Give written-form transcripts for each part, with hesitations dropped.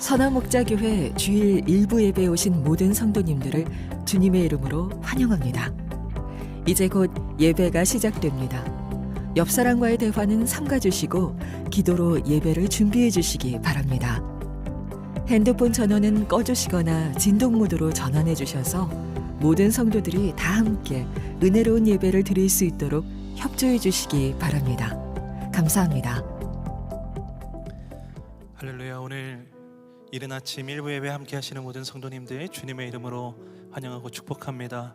선화목자교회 주일 일부 예배에 오신 모든 성도님들을 주님의 이름으로 환영합니다. 이제 곧 예배가 시작됩니다. 옆 사람과의 대화는 삼가주시고 기도로 예배를 준비해 주시기 바랍니다. 핸드폰 전원은 꺼주시거나 진동 모드로 전환해 주셔서 모든 성도들이 다 함께 은혜로운 예배를 드릴 수 있도록 협조해 주시기 바랍니다. 감사합니다. 할렐루야. 오늘 이른 아침 일부 예배 함께 하시는 모든 성도님들 주님의 이름으로 환영하고 축복합니다.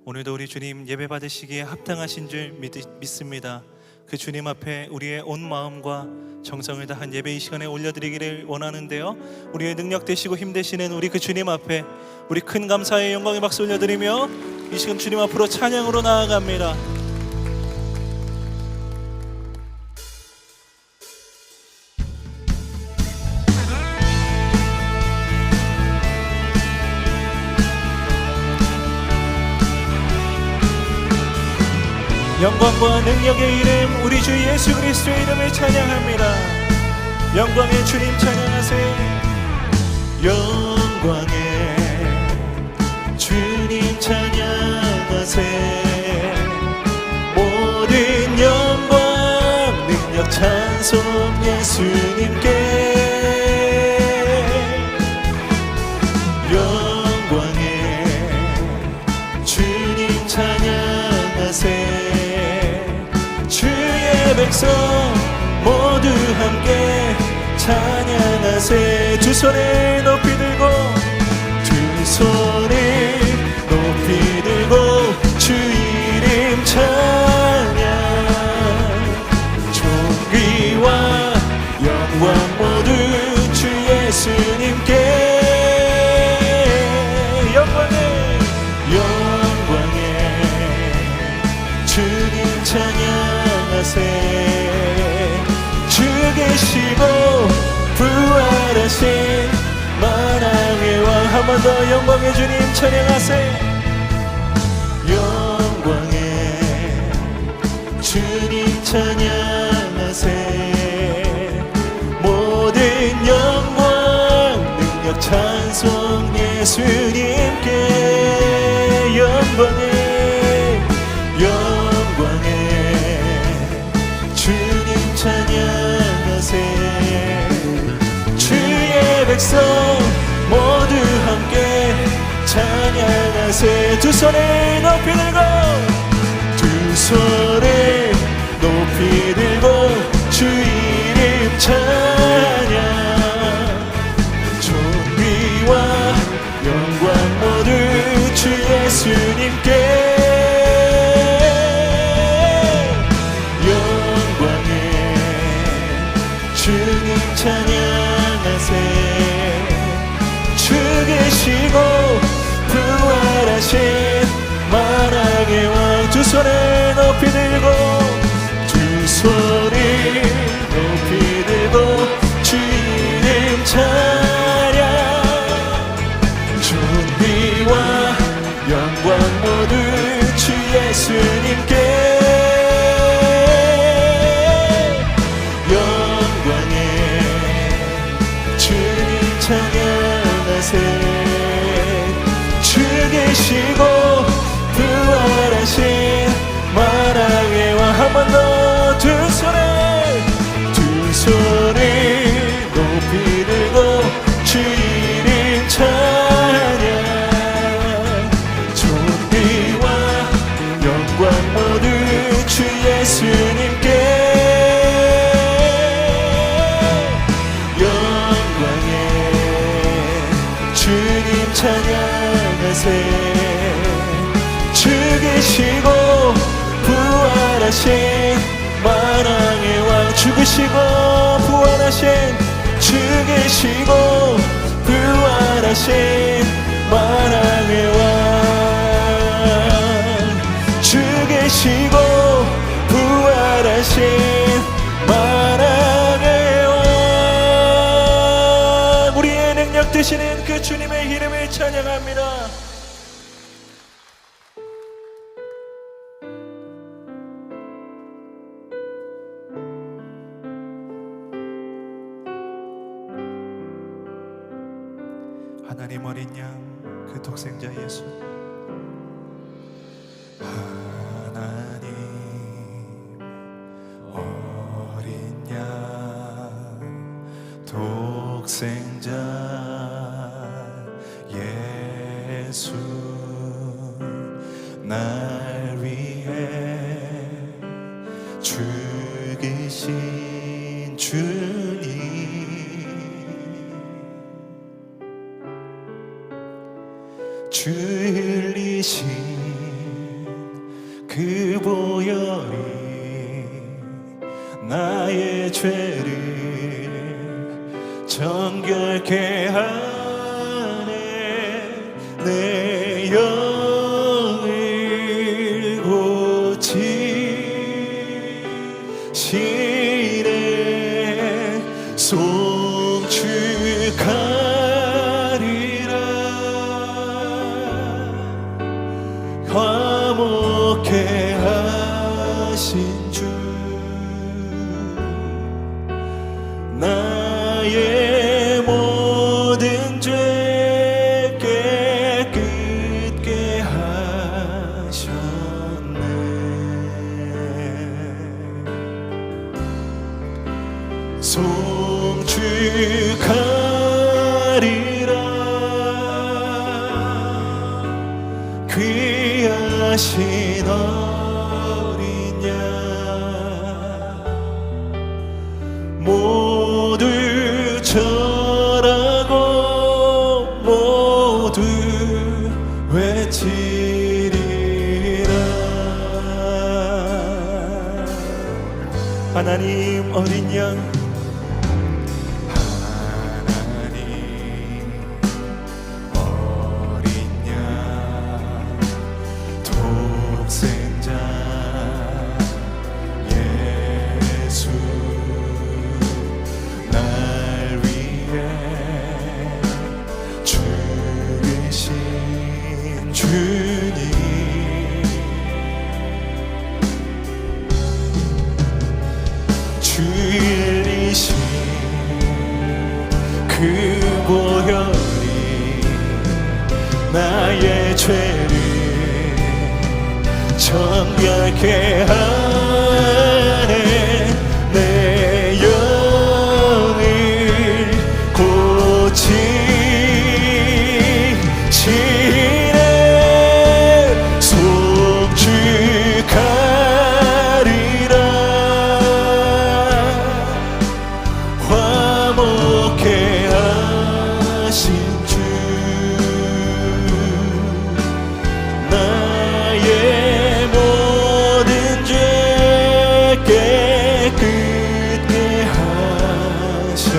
오늘도 우리 주님 예배 받으시기에 합당하신 줄 믿습니다. 그 주님 앞에 우리의 온 마음과 정성을 다한 예배 이 시간에 올려드리기를 원하는데요, 우리의 능력 되시고 힘 되시는 우리 그 주님 앞에 우리 큰 감사의 영광의 박수 올려드리며 이 시간 주님 앞으로 찬양으로 나아갑니다. 영광과 능력의 이름 우리 주 예수 그리스도의 이름을 찬양합니다. 영광의 주님 찬양하세요. 영광의 주님 찬양하세요. 모든 영광 능력 찬송 예수님께. 영광의 주님 찬양하세요. 주의 백성 모두 함께 찬양하세. 두 손을 높이 들고, 두 손을 높이 들고 주 이름 찬양. 존귀와 영광 모두 주 예수님께. 영광의 주님 찬양하세. 주 계시고 부활하신 만왕의 왕. 한 번 더 영광의 주님 찬양하세. 영광의 주님 찬양하세. 모든 영광 능력 찬송 예수님께. 영광의 주님 찬양하세. 주의 백성 모두 함께 찬양하세. 두 손을 높이 들고, 두 손을 높이 들고 주 이름 찬양. 존귀와 영광 모두 주 예수님께. 주님 찬양하세. 주 계시고 부활하신 만왕의 왕. 두 손을 높이 들고, 두 손을 높이 들고 주 이름 찬양. 존귀와 영광 모두 주 예수님께. 찬양하세. 주 계시고 부활하신 만왕의 왕. 한 번 더 두 손을 높이 들고 주 이름 찬양. 존귀와 영광 모두 주 예수님께. 주님 찬양하세. 주 계시고 부활하신 만왕의 왕. 죽으시고 부활하신, 주 계시고 부활하신 만왕의 왕. 주 계시고 부활하신 만왕의 왕. 우리의 능력 되시는 그 주님의 이름을 찬양합니다. 하나님 어린 양 그 독생자 예수, 하나님 어린 양 독생자 예수, 날 위해 죽으신 주님, 주 흘리신 그 보혈이 나의 죄를 정결케 하네. 내 영을 고치시네. 송축하리라. 화목케 하신 주, 나의 모든 죄 깨끗게 하셨네. 송축하리라. 귀하신 어린 양, 모두 절하고 모두 외치리라. 하나님 어린 양, 주 흘리신 그 보혈이 나의 죄를 정결케 하네. 내 영을 고치시네. 송축하리라. 화목케 하신 주, 나의 모든 죄 깨끗게 하셨네.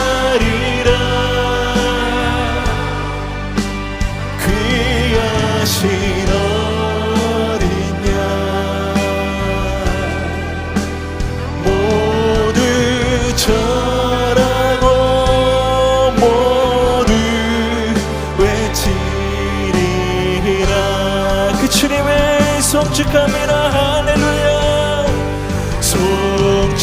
송축하리라. 귀하신 어린 양, 모두 절하고 모두 외치리라. 그 주님의 송축함이라. 할렐루야. 송축하리라.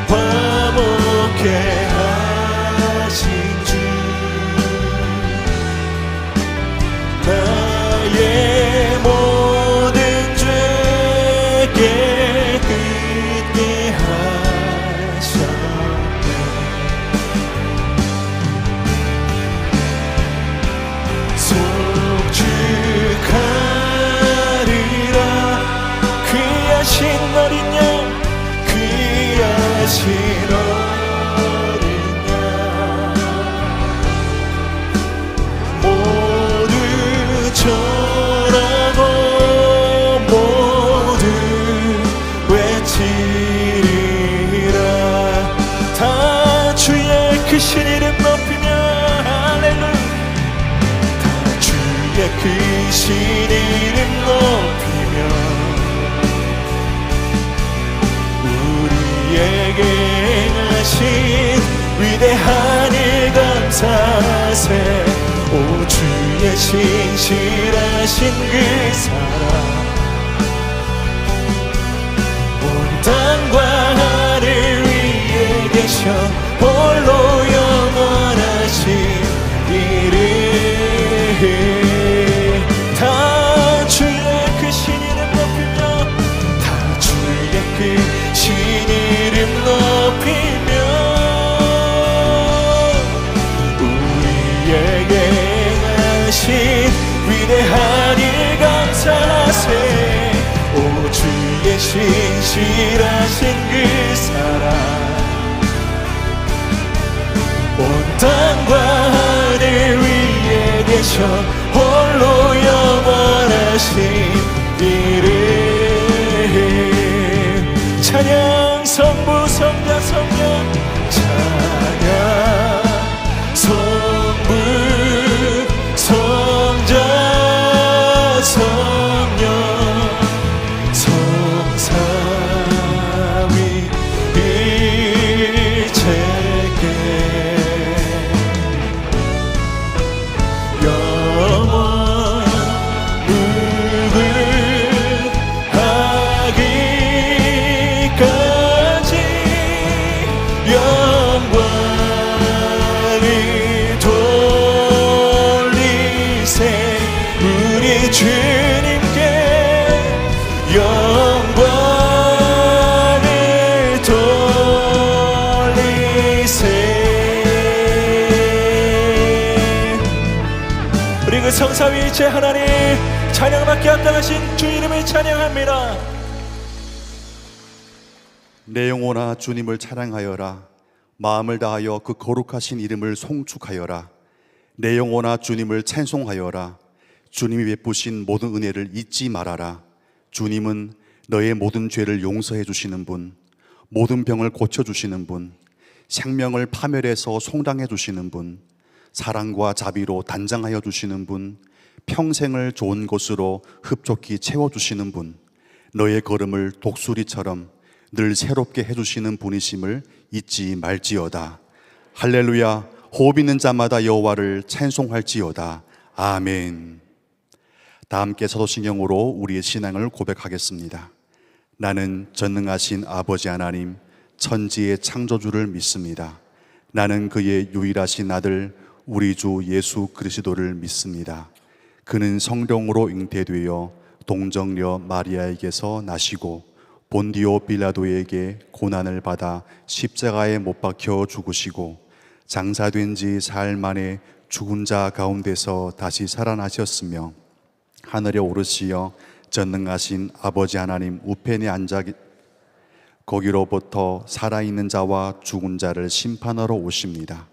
화목케 하신 주, 나의 모든 죄 깨끗게 하셨네. 송축하리라. 귀하신 어린 양, 귀하신 어린 양, 모두 절하고 모두 외치리라. 다 주의 크신 이름 높이며 할렐루야. 다 주의 크신 이름 높이며 우리에게 행하신 위대한 일 감사세. 오 주의 신실하신 그 사랑 온 땅과 하늘 위에 계셔 홀로 영원하신 이름 다 주의 그 신이름 높이며 다 주의 그 신이름 높이며 우리에게 하신 위대한 일 감사하세 오 주의 신실하신 그 사랑 온 땅과 하늘 위에 계셔 홀로 영원하신 이름 찬양 성부 성자 성령 찬양 성부 성자 성령 성삼위 일체께 영원 무궁하기까지 영광을 돌리세 우리 주님께 영광을 돌리세 우리 그 성삼위일체 하나님 찬양받기 합당하신 주 이름을 찬양합니다. 내 영혼아 주님을 찬양하여라. 마음을 다하여 그 거룩하신 이름을 송축하여라. 내 영혼아 주님을 찬송하여라. 주님이 베푸신 모든 은혜를 잊지 말아라. 주님은 너의 모든 죄를 용서해 주시는 분, 모든 병을 고쳐주시는 분, 생명을 파멸해서 송당해 주시는 분, 사랑과 자비로 단장하여 주시는 분, 평생을 좋은 것으로 흡족히 채워주시는 분, 너의 걸음을 독수리처럼 늘 새롭게 해주시는 분이심을 잊지 말지어다. 할렐루야. 호흡 있는 자마다 여호와를 찬송할지어다. 아멘. 다 함께 사도신경으로 우리의 신앙을 고백하겠습니다. 나는 전능하신 아버지 하나님 천지의 창조주를 믿습니다. 나는 그의 유일하신 아들 우리 주 예수 그리스도를 믿습니다. 그는 성령으로 잉태되어 동정녀 마리아에게서 나시고 본디오 빌라도에게 고난을 받아 십자가에 못 박혀 죽으시고 장사된 지 사흘 만에 죽은 자 가운데서 다시 살아나셨으며 하늘에 오르시어 전능하신 아버지 하나님 우편에 앉아 거기로부터 살아있는 자와 죽은 자를 심판하러 오십니다.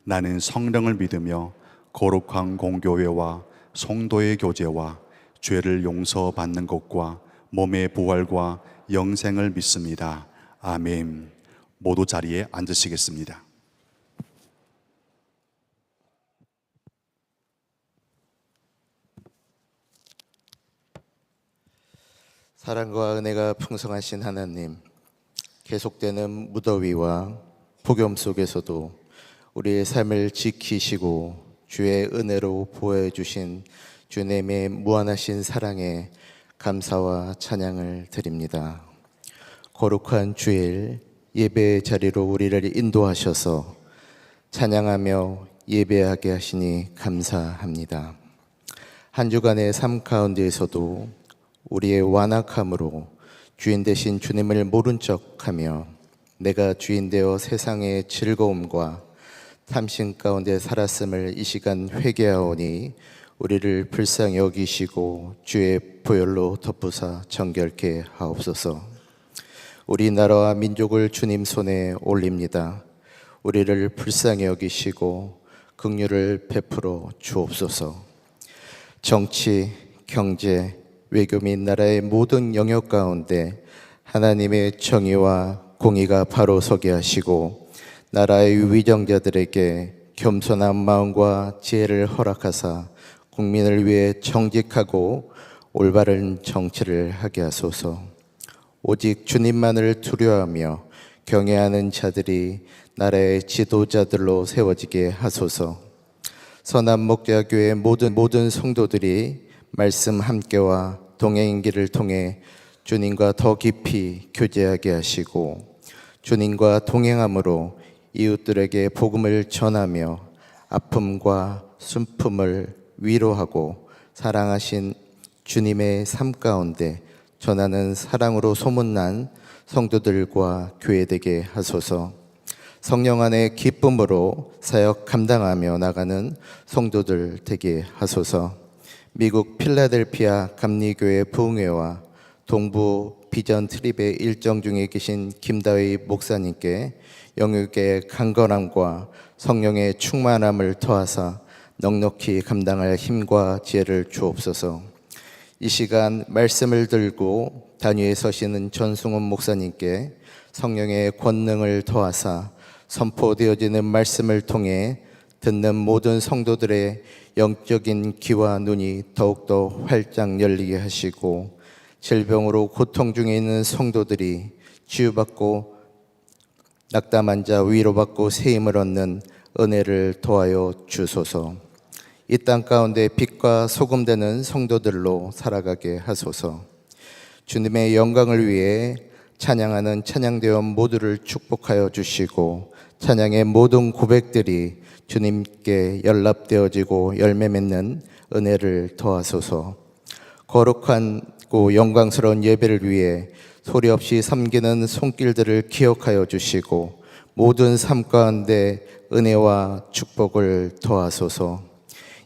나는 성령을 믿으며 거룩한 공교회와 성도의 교제와 죄를 용서받는 것과 몸의 부활과 영생을 믿습니다. 아멘. 모두 자리에 앉으시겠습니다. 사랑과 은혜가 풍성하신 하나님, 계속되는 무더위와 폭염 속에서도 우리의 삶을 지키시고 주의 은혜로 보호해 주신 주님의 무한하신 사랑에 감사와 찬양을 드립니다. 거룩한 주일 예배의 자리로 우리를 인도하셔서 찬양하며 예배하게 하시니 감사합니다. 한 주간의 삶 가운데에서도 우리의 완악함으로 주인 되신 주님을 모른 척하며 내가 주인 되어 세상의 즐거움과 탐심 가운데 살았음을 이 시간 회개하오니 우리를 불쌍히 여기시고 주의 보혈로 덮으사 정결케 하옵소서. 우리나라와 민족을 주님 손에 올립니다. 우리를 불쌍히 여기시고 긍휼을 베풀어 주옵소서. 정치, 경제, 외교 및 나라의 모든 영역 가운데 하나님의 정의와 공의가 바로 서게 하시고 나라의 위정자들에게 겸손한 마음과 지혜를 허락하사 국민을 위해 정직하고 올바른 정치를 하게 하소서. 오직 주님만을 두려워하며 경외하는 자들이 나라의 지도자들로 세워지게 하소서. 선한 목자교회 모든 성도들이 말씀 함께와 동행인 길을 통해 주님과 더 깊이 교제하게 하시고 주님과 동행함으로 이웃들에게 복음을 전하며 아픔과 슬픔을 위로하고 사랑하신 주님의 삶 가운데 전하는 사랑으로 소문난 성도들과 교회되게 하소서. 성령 안의 기쁨으로 사역 감당하며 나가는 성도들 되게 하소서. 미국 필라델피아 감리교회 부흥회와 동부 비전 트립의 일정 중에 계신 김다희 목사님께 영육의 강건함과 성령의 충만함을 더하사 넉넉히 감당할 힘과 지혜를 주옵소서. 이 시간 말씀을 들고 단위에 서시는 전승훈 목사님께 성령의 권능을 더하사 선포되어지는 말씀을 통해 듣는 모든 성도들의 영적인 귀와 눈이 더욱더 활짝 열리게 하시고 질병으로 고통 중에 있는 성도들이 치유받고 낙담한 자 위로받고 세임을 얻는 은혜를 더하여 주소서. 이 땅 가운데 빛과 소금 되는 성도들로 살아가게 하소서. 주님의 영광을 위해 찬양하는 찬양대원 모두를 축복하여 주시고 찬양의 모든 고백들이 주님께 연락되어지고 열매 맺는 은혜를 더하소서. 거룩하고 영광스러운 예배를 위해 소리 없이 섬기는 손길들을 기억하여 주시고 모든 삶 가운데 은혜와 축복을 더하소서.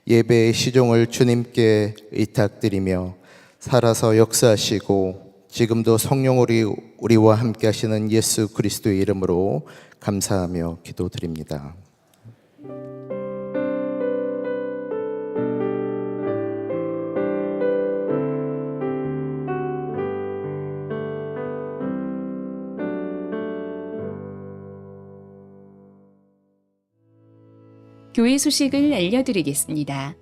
예배의 시종을 주님께 의탁드리며 살아서 역사하시고 지금도 성령 우리와 함께 하시는 예수 그리스도의 이름으로 감사하며 기도드립니다. 교회 소식을 알려드리겠습니다.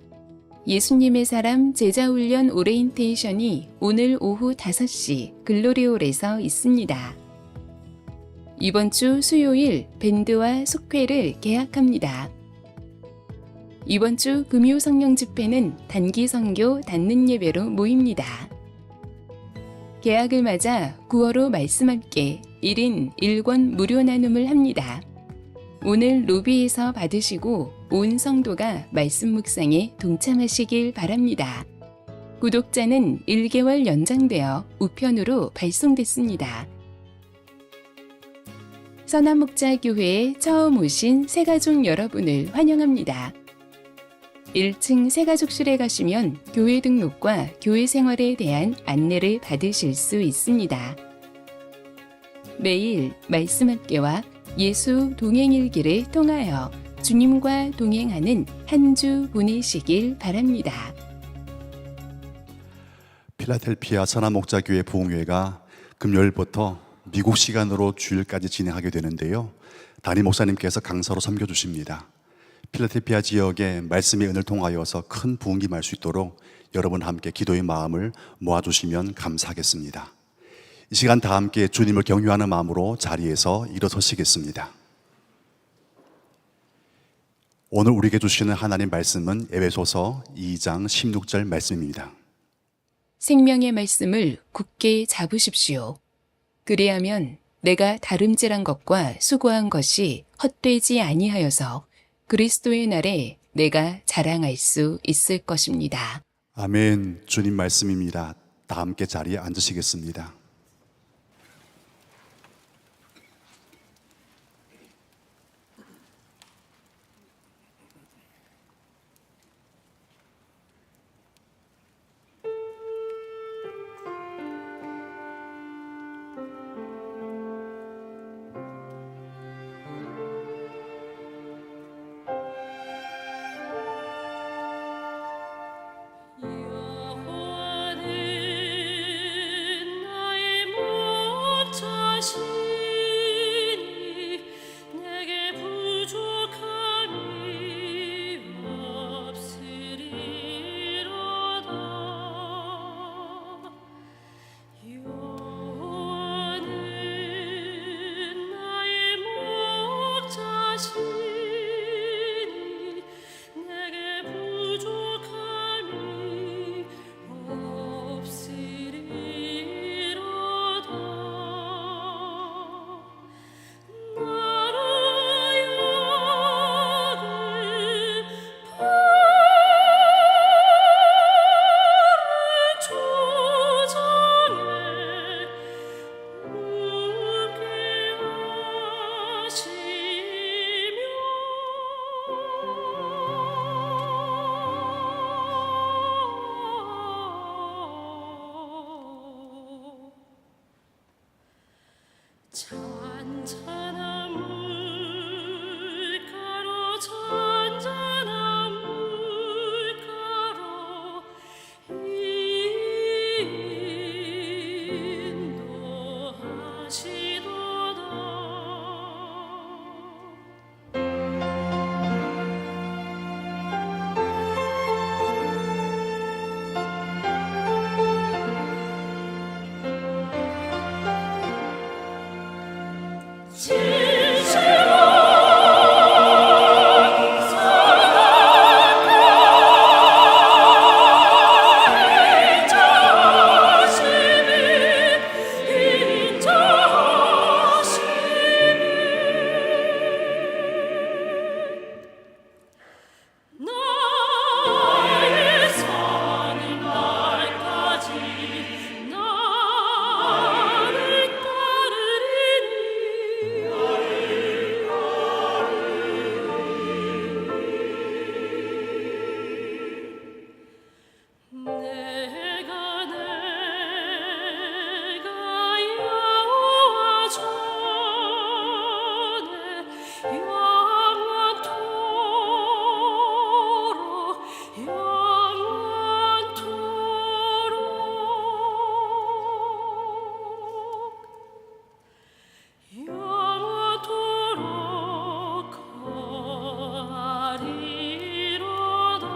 예수님의 사람 제자훈련 오리엔테이션이 오늘 오후 5시 글로리홀에서 있습니다. 이번 주 수요일 밴드와 속회를 개학합니다. 이번 주 금요 성령 집회는 단기 선교 닫는 예배로 모입니다. 개학을 맞아 9월호 말씀 함께 1인 1권 무료 나눔을 합니다. 오늘 로비에서 받으시고 온 성도가 말씀 묵상에 동참하시길 바랍니다. 구독자는 1개월 연장되어 우편으로 발송됐습니다. 선한목자교회에 처음 오신 새가족 여러분을 환영합니다. 1층 새가족실에 가시면 교회 등록과 교회 생활에 대한 안내를 받으실 수 있습니다. 매일 말씀 함께와 예수 동행일기를 통하여 주님과 동행하는 한 주 보내시길 바랍니다. 필라델피아 선한목자교회 부흥회가 금요일부터 미국 시간으로 주일까지 진행하게 되는데요. 담임 목사님께서 강사로 섬겨주십니다. 필라델피아 지역에 말씀의 은을 통하여서 큰 부흥이 임할 수 있도록 여러분 함께 기도의 마음을 모아주시면 감사하겠습니다. 이 시간 다 함께 주님을 경유하는 마음으로 자리에서 일어서시겠습니다. 오늘 우리에게 주시는 하나님 말씀은 에베소서 2장 16절 말씀입니다. 생명의 말씀을 굳게 잡으십시오. 그리하면 내가 다름질한 것과 수고한 것이 헛되지 아니하여서 그리스도의 날에 내가 자랑할 수 있을 것입니다. 아멘. 주님 말씀입니다. 다 함께 자리에 앉으시겠습니다. 여호와는 나의 잔잔한 물가로 잔잔한 물가로 인도하시도다. 나의 사는 날까지 나를 내가 여호와 전에 영원토록 거하리로다.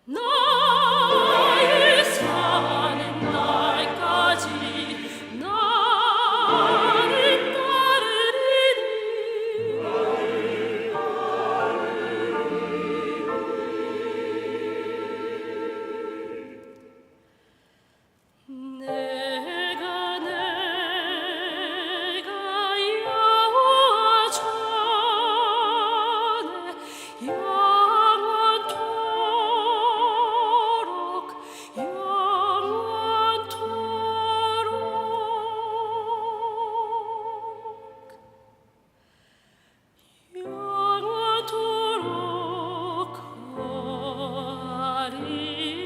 나의 사는 날까지 나를 따르리니 내가 여호와 전에 영원토록 거하리로다.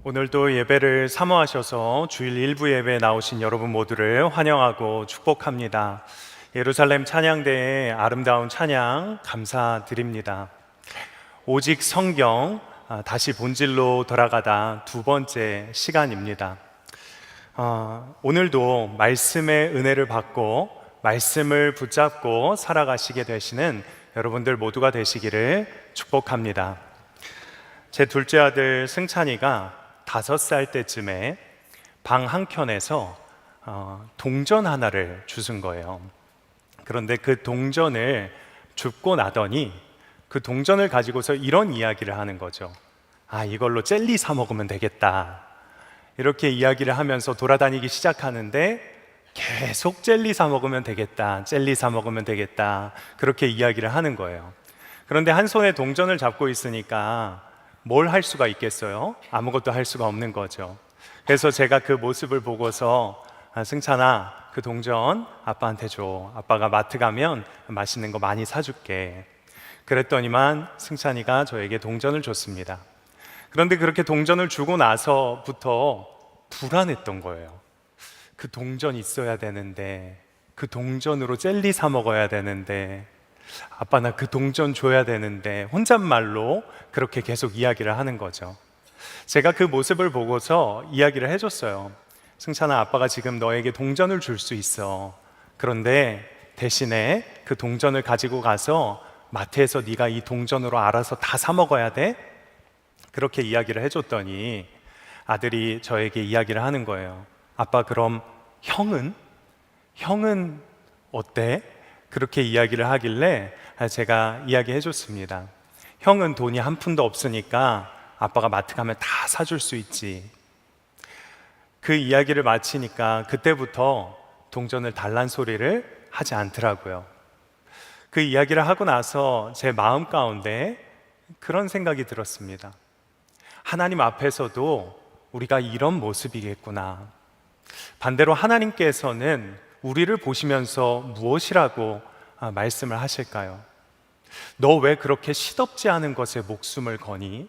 오늘도 예배를 사모하셔서 주일 일부 예배에 나오신 여러분 모두를 환영하고 축복합니다. 예루살렘 찬양대의 아름다운 찬양 감사드립니다. 오직 성경 다시 본질로 돌아가다 두 번째 시간입니다. 오늘도 말씀의 은혜를 받고 말씀을 붙잡고 살아가시게 되시는 여러분들 모두가 되시기를 축복합니다. 제 둘째 아들 승찬이가 5살 때쯤에 방 한켠에서 동전 하나를 주신 거예요. 그런데 그 동전을 줍고 나더니 그 동전을 가지고서 이런 이야기를 하는 거죠. 이걸로 젤리 사 먹으면 되겠다. 이렇게 이야기를 하면서 돌아다니기 시작하는데 계속 젤리 사 먹으면 되겠다, 젤리 사 먹으면 되겠다, 그렇게 이야기를 하는 거예요. 그런데 한 손에 동전을 잡고 있으니까 뭘 할 수가 있겠어요? 아무것도 할 수가 없는 거죠. 그래서 제가 그 모습을 보고서 승찬아, 그 동전 아빠한테 줘. 아빠가 마트 가면 맛있는 거 많이 사줄게. 그랬더니만 승찬이가 저에게 동전을 줬습니다. 그런데 그렇게 동전을 주고 나서부터 불안했던 거예요. 그 동전 있어야 되는데, 그 동전으로 젤리 사 먹어야 되는데, 아빠 나 그 동전 줘야 되는데, 혼잣말로 그렇게 계속 이야기를 하는 거죠. 제가 그 모습을 보고서 이야기를 해줬어요. 승찬아, 아빠가 지금 너에게 동전을 줄 수 있어. 그런데 대신에 그 동전을 가지고 가서 마트에서 네가 이 동전으로 알아서 다 사 먹어야 돼? 그렇게 이야기를 해줬더니 아들이 저에게 이야기를 하는 거예요. 아빠, 그럼 형은 어때? 그렇게 이야기를 하길래 제가 이야기해 줬습니다. 형은 돈이 한 푼도 없으니까 아빠가 마트 가면 다 사줄 수 있지. 그 이야기를 마치니까 그때부터 동전을 달란 소리를 하지 않더라고요. 그 이야기를 하고 나서 제 마음 가운데 그런 생각이 들었습니다. 하나님 앞에서도 우리가 이런 모습이겠구나. 반대로 하나님께서는 우리를 보시면서 무엇이라고 말씀을 하실까요? 너 왜 그렇게 시덥지 않은 것에 목숨을 거니?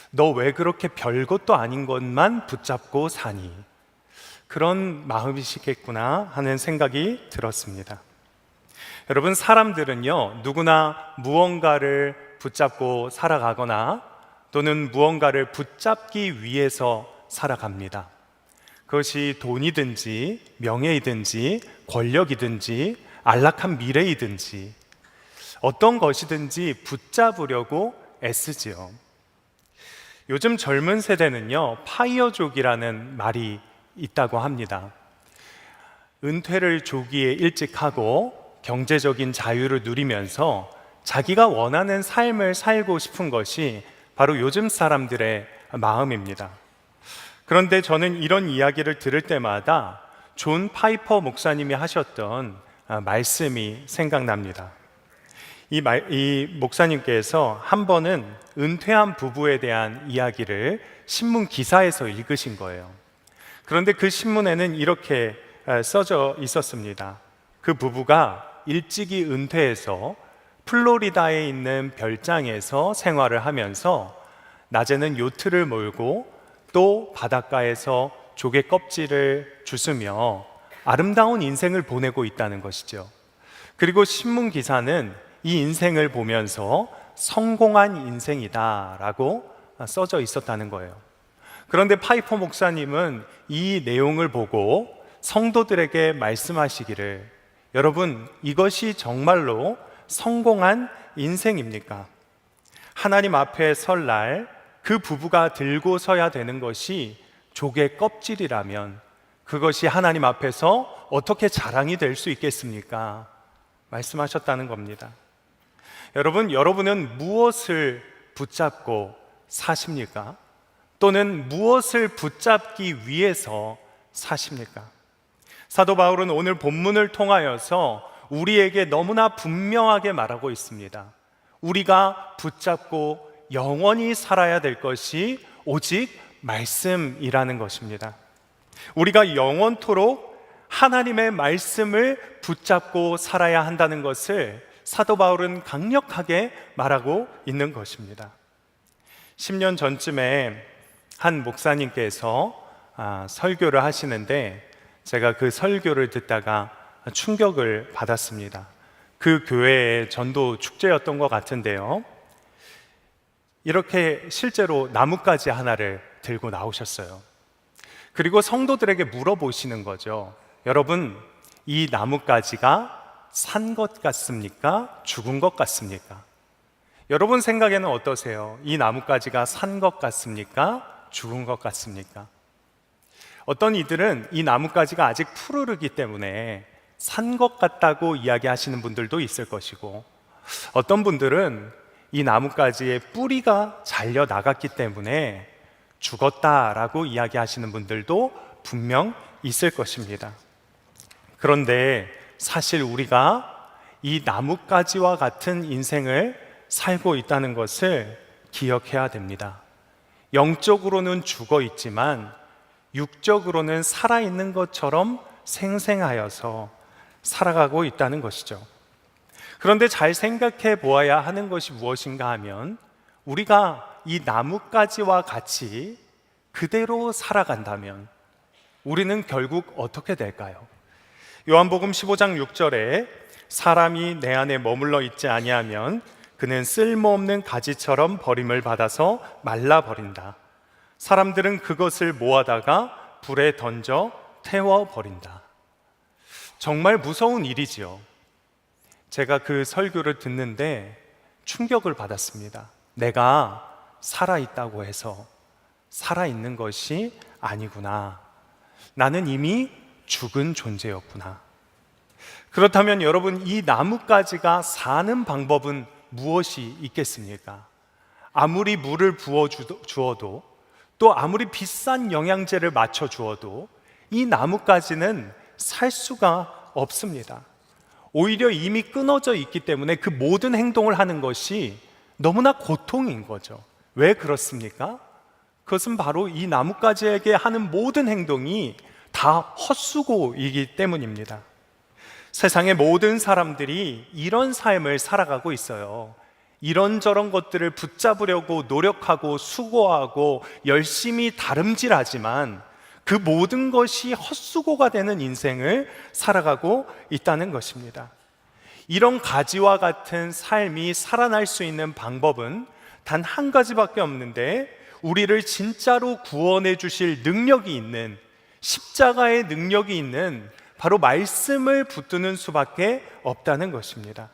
너 왜 그렇게 별것도 아닌 것만 붙잡고 사니? 그런 마음이시겠구나 하는 생각이 들었습니다. 여러분, 사람들은요, 누구나 무언가를 붙잡고 살아가거나 또는 무언가를 붙잡기 위해서 살아갑니다. 그것이 돈이든지 명예이든지 권력이든지 안락한 미래이든지 어떤 것이든지 붙잡으려고 애쓰지요. 요즘 젊은 세대는요, 파이어족이라는 말이 있다고 합니다. 은퇴를 조기에 일찍 하고 경제적인 자유를 누리면서 자기가 원하는 삶을 살고 싶은 것이 바로 요즘 사람들의 마음입니다. 그런데 저는 이런 이야기를 들을 때마다 존 파이퍼 목사님이 하셨던 말씀이 생각납니다. 이 목사님께서 한 번은 은퇴한 부부에 대한 이야기를 신문 기사에서 읽으신 거예요. 그런데 그 신문에는 이렇게 써져 있었습니다. 그 부부가 일찍이 은퇴해서 플로리다에 있는 별장에서 생활을 하면서 낮에는 요트를 몰고 또 바닷가에서 조개 껍질을 주스며 아름다운 인생을 보내고 있다는 것이죠. 그리고 신문 기사는 이 인생을 보면서 성공한 인생이다라고 써져 있었다는 거예요. 그런데 파이퍼 목사님은 이 내용을 보고 성도들에게 말씀하시기를, 여러분, 이것이 정말로 성공한 인생입니까? 하나님 앞에 설 날 그 부부가 들고 서야 되는 것이 조개 껍질이라면 그것이 하나님 앞에서 어떻게 자랑이 될 수 있겠습니까? 말씀하셨다는 겁니다. 여러분, 여러분은 무엇을 붙잡고 사십니까? 또는 무엇을 붙잡기 위해서 사십니까? 사도 바울은 오늘 본문을 통하여서 우리에게 너무나 분명하게 말하고 있습니다. 우리가 붙잡고 영원히 살아야 될 것이 오직 말씀이라는 것입니다. 우리가 영원토록 하나님의 말씀을 붙잡고 살아야 한다는 것을 사도 바울은 강력하게 말하고 있는 것입니다. 10년 전쯤에 한 목사님께서 설교를 하시는데 제가 그 설교를 듣다가 충격을 받았습니다. 그 교회의 전도 축제였던 것 같은데요, 이렇게 실제로 나뭇가지 하나를 들고 나오셨어요. 그리고 성도들에게 물어보시는 거죠. 여러분, 이 나뭇가지가 산 것 같습니까? 죽은 것 같습니까? 여러분 생각에는 어떠세요? 이 나뭇가지가 산 것 같습니까? 죽은 것 같습니까? 어떤 이들은 이 나뭇가지가 아직 푸르르기 때문에 산 것 같다고 이야기하시는 분들도 있을 것이고, 어떤 분들은 이 나뭇가지의 뿌리가 잘려 나갔기 때문에 죽었다라고 이야기하시는 분들도 분명 있을 것입니다. 그런데 사실 우리가 이 나뭇가지와 같은 인생을 살고 있다는 것을 기억해야 됩니다. 영적으로는 죽어 있지만 육적으로는 살아있는 것처럼 생생하여서 살아가고 있다는 것이죠. 그런데 잘 생각해 보아야 하는 것이 무엇인가 하면 우리가 이 나뭇가지와 같이 그대로 살아간다면 우리는 결국 어떻게 될까요? 요한복음 15장 6절에 사람이 내 안에 머물러 있지 아니하면 그는 쓸모없는 가지처럼 버림을 받아서 말라버린다. 사람들은 그것을 모아다가 불에 던져 태워버린다. 정말 무서운 일이지요. 제가 그 설교를 듣는데 충격을 받았습니다. 내가 살아있다고 해서 살아있는 것이 아니구나. 나는 이미 죽은 존재였구나. 그렇다면 여러분, 이 나뭇가지가 사는 방법은 무엇이 있겠습니까? 아무리 물을 부어 주어도 또 아무리 비싼 영양제를 맞춰 주어도 이 나뭇가지는 살 수가 없습니다. 오히려 이미 끊어져 있기 때문에 그 모든 행동을 하는 것이 너무나 고통인 거죠. 왜 그렇습니까? 그것은 바로 이 나뭇가지에게 하는 모든 행동이 다 헛수고이기 때문입니다. 세상의 모든 사람들이 이런 삶을 살아가고 있어요. 이런저런 것들을 붙잡으려고 노력하고 수고하고 열심히 다름질하지만 그 모든 것이 헛수고가 되는 인생을 살아가고 있다는 것입니다. 이런 가지와 같은 삶이 살아날 수 있는 방법은 단 한 가지밖에 없는데, 우리를 진짜로 구원해 주실 능력이 있는, 십자가의 능력이 있는 바로 말씀을 붙드는 수밖에 없다는 것입니다.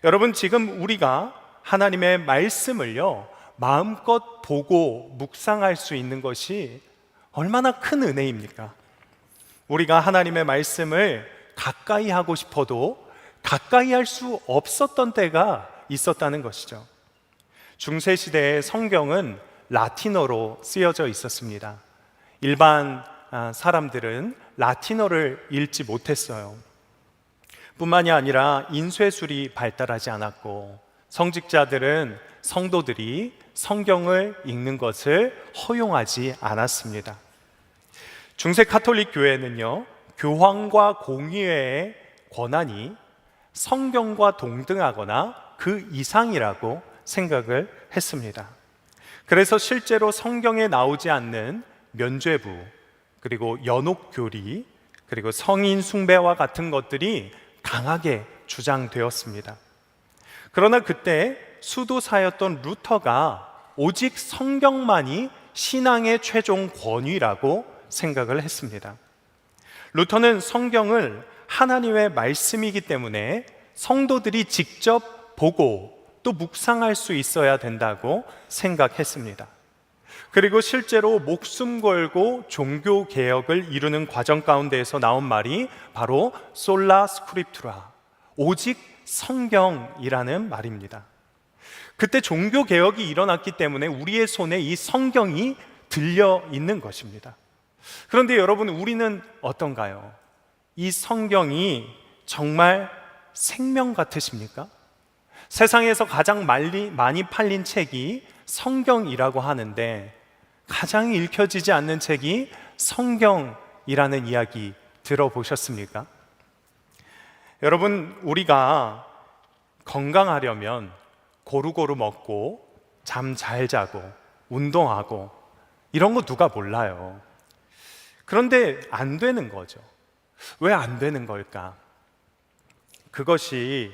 여러분, 지금 우리가 하나님의 말씀을요 마음껏 보고 묵상할 수 있는 것이 얼마나 큰 은혜입니까? 우리가 하나님의 말씀을 가까이 하고 싶어도 가까이 할 수 없었던 때가 있었다는 것이죠. 중세시대의 성경은 라틴어로 쓰여져 있었습니다. 일반 사람들은 라틴어를 읽지 못했어요. 뿐만이 아니라 인쇄술이 발달하지 않았고, 성직자들은 성도들이 성경을 읽는 것을 허용하지 않았습니다. 중세 카톨릭 교회는요, 교황과 공의회의 권한이 성경과 동등하거나 그 이상이라고 생각을 했습니다. 그래서 실제로 성경에 나오지 않는 면죄부, 그리고 연옥교리, 그리고 성인 숭배와 같은 것들이 강하게 주장되었습니다. 그러나 그때 수도사였던 루터가 오직 성경만이 신앙의 최종 권위라고 생각을 했습니다. 루터는 성경을 하나님의 말씀이기 때문에 성도들이 직접 보고 또 묵상할 수 있어야 된다고 생각했습니다. 그리고 실제로 목숨 걸고 종교 개혁을 이루는 과정 가운데에서 나온 말이 바로 솔라 스크립투라, 오직 성경이라는 말입니다. 그때 종교 개혁이 일어났기 때문에 우리의 손에 이 성경이 들려 있는 것입니다. 그런데 여러분, 우리는 어떤가요? 이 성경이 정말 생명 같으십니까? 세상에서 가장 많이 팔린 책이 성경이라고 하는데 가장 읽혀지지 않는 책이 성경이라는 이야기 들어보셨습니까? 여러분, 우리가 건강하려면 고루고루 먹고 잠 잘 자고 운동하고 이런 거 누가 몰라요. 그런데 안 되는 거죠. 왜 안 되는 걸까? 그것이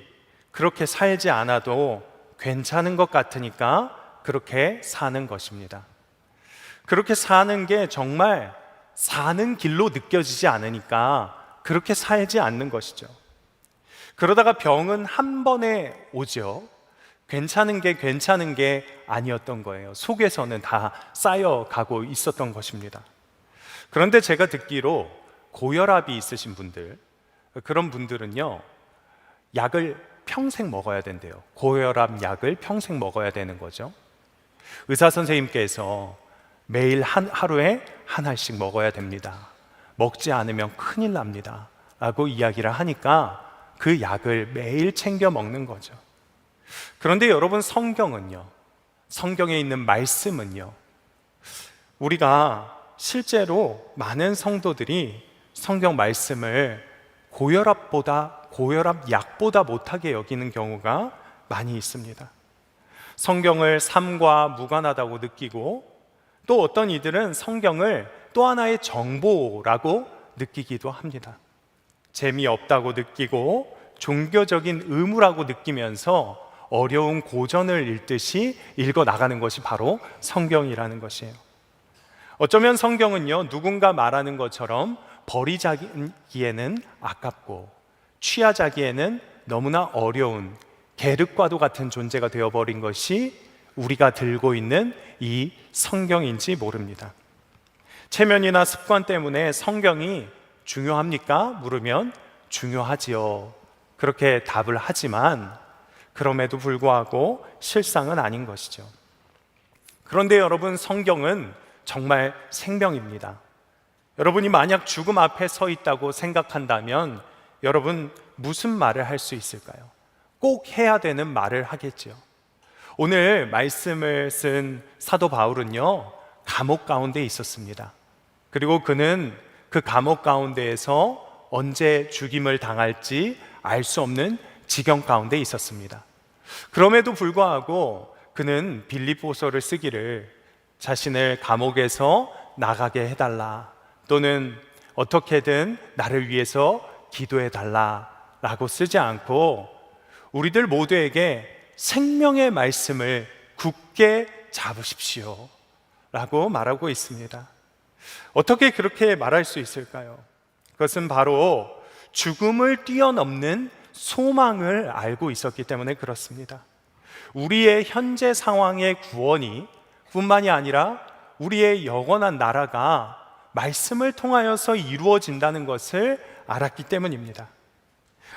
그렇게 살지 않아도 괜찮은 것 같으니까 그렇게 사는 것입니다. 그렇게 사는 게 정말 사는 길로 느껴지지 않으니까 그렇게 살지 않는 것이죠. 그러다가 병은 한 번에 오죠. 괜찮은 게 아니었던 거예요. 속에서는 다 쌓여가고 있었던 것입니다. 그런데 제가 듣기로 고혈압이 있으신 분들, 그런 분들은요, 약을 평생 먹어야 된대요. 고혈압 약을 평생 먹어야 되는 거죠. 의사 선생님께서 매일 하루에 한 알씩 먹어야 됩니다. 먹지 않으면 큰일 납니다. 라고 이야기를 하니까 그 약을 매일 챙겨 먹는 거죠. 그런데 여러분, 성경은요, 성경에 있는 말씀은요, 우리가 실제로 많은 성도들이 성경 말씀을 고혈압 약보다 못하게 여기는 경우가 많이 있습니다. 성경을 삶과 무관하다고 느끼고, 또 어떤 이들은 성경을 또 하나의 정보라고 느끼기도 합니다. 재미없다고 느끼고 종교적인 의무라고 느끼면서 어려운 고전을 읽듯이 읽어 나가는 것이 바로 성경이라는 것이에요. 어쩌면 성경은요, 누군가 말하는 것처럼 버리자기에는 아깝고 취하자기에는 너무나 어려운 계륵과도 같은 존재가 되어버린 것이 우리가 들고 있는 이 성경인지 모릅니다. 체면이나 습관 때문에 성경이 중요합니까? 물으면 중요하지요. 그렇게 답을 하지만 그럼에도 불구하고 실상은 아닌 것이죠. 그런데 여러분, 성경은 정말 생명입니다. 여러분이 만약 죽음 앞에 서 있다고 생각한다면 여러분 무슨 말을 할 수 있을까요? 꼭 해야 되는 말을 하겠죠. 오늘 말씀을 쓴 사도 바울은요, 감옥 가운데 있었습니다. 그리고 그는 그 감옥 가운데에서 언제 죽임을 당할지 알 수 없는 지경 가운데 있었습니다. 그럼에도 불구하고 그는 빌립보서를 쓰기를 자신을 감옥에서 나가게 해달라, 또는 어떻게든 나를 위해서 기도해달라 라고 쓰지 않고 우리들 모두에게 생명의 말씀을 굳게 잡으십시오 라고 말하고 있습니다. 어떻게 그렇게 말할 수 있을까요? 그것은 바로 죽음을 뛰어넘는 소망을 알고 있었기 때문에 그렇습니다. 우리의 현재 상황의 구원이 뿐만이 아니라 우리의 영원한 나라가 말씀을 통하여서 이루어진다는 것을 알았기 때문입니다.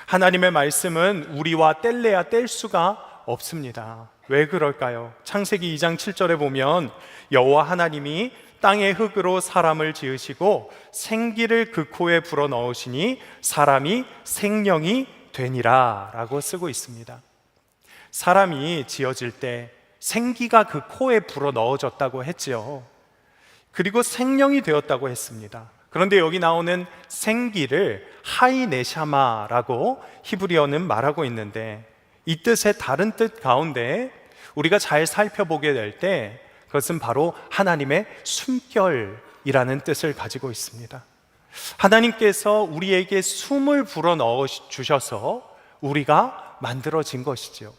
하나님의 말씀은 우리와 뗄래야 뗄 수가 없습니다. 왜 그럴까요? 창세기 2장 7절에 보면 여호와 하나님이 땅의 흙으로 사람을 지으시고 생기를 그 코에 불어넣으시니 사람이 생명이 되니라 라고 쓰고 있습니다. 사람이 지어질 때 생기가 그 코에 불어넣어졌다고 했지요. 그리고 생명이 되었다고 했습니다. 그런데 여기 나오는 생기를 하이네샤마라고 히브리어는 말하고 있는데, 이 뜻의 다른 뜻 가운데 우리가 잘 살펴보게 될 때 그것은 바로 하나님의 숨결이라는 뜻을 가지고 있습니다. 하나님께서 우리에게 숨을 불어넣어 주셔서 우리가 만들어진 것이죠.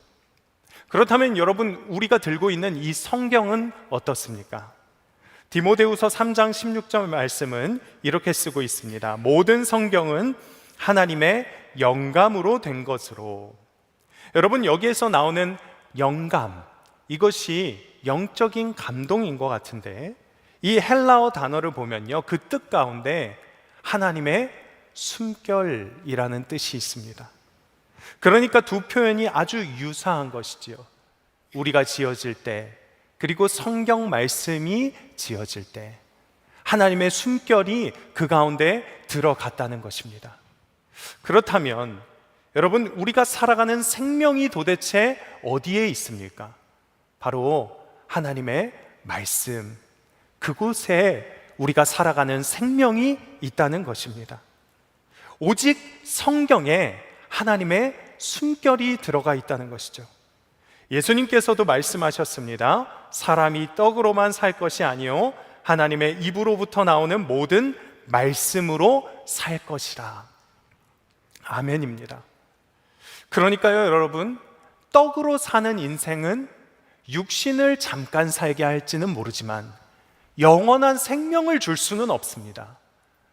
그렇다면 여러분, 우리가 들고 있는 이 성경은 어떻습니까? 디모데후서 3장 16절 말씀은 이렇게 쓰고 있습니다. 모든 성경은 하나님의 영감으로 된 것으로. 여러분, 여기에서 나오는 영감, 이것이 영적인 감동인 것 같은데, 이 헬라어 단어를 보면요, 그 뜻 가운데 하나님의 숨결이라는 뜻이 있습니다. 그러니까 두 표현이 아주 유사한 것이지요. 우리가 지어질 때, 그리고 성경 말씀이 지어질 때 하나님의 숨결이 그 가운데 들어갔다는 것입니다. 그렇다면 여러분, 우리가 살아가는 생명이 도대체 어디에 있습니까? 바로 하나님의 말씀, 그곳에 우리가 살아가는 생명이 있다는 것입니다. 오직 성경에 하나님의 숨결이 들어가 있다는 것이죠. 예수님께서도 말씀하셨습니다. 사람이 떡으로만 살 것이 아니요 하나님의 입으로부터 나오는 모든 말씀으로 살 것이라. 아멘입니다. 그러니까요, 여러분, 떡으로 사는 인생은 육신을 잠깐 살게 할지는 모르지만 영원한 생명을 줄 수는 없습니다.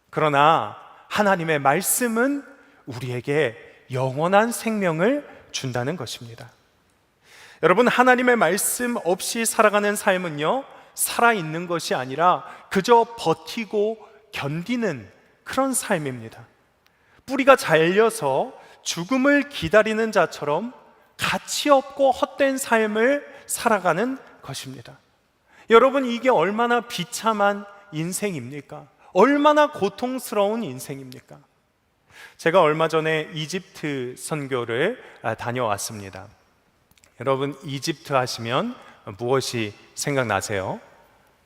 그러나 하나님의 말씀은 우리에게 영원한 생명을 준다는 것입니다. 여러분, 하나님의 말씀 없이 살아가는 삶은요, 살아있는 것이 아니라 그저 버티고 견디는 그런 삶입니다. 뿌리가 잘려서 죽음을 기다리는 자처럼 가치 없고 헛된 삶을 살아가는 것입니다. 여러분, 이게 얼마나 비참한 인생입니까? 얼마나 고통스러운 인생입니까? 제가 얼마 전에 이집트 선교를 다녀왔습니다. 여러분, 이집트 하시면 무엇이 생각나세요?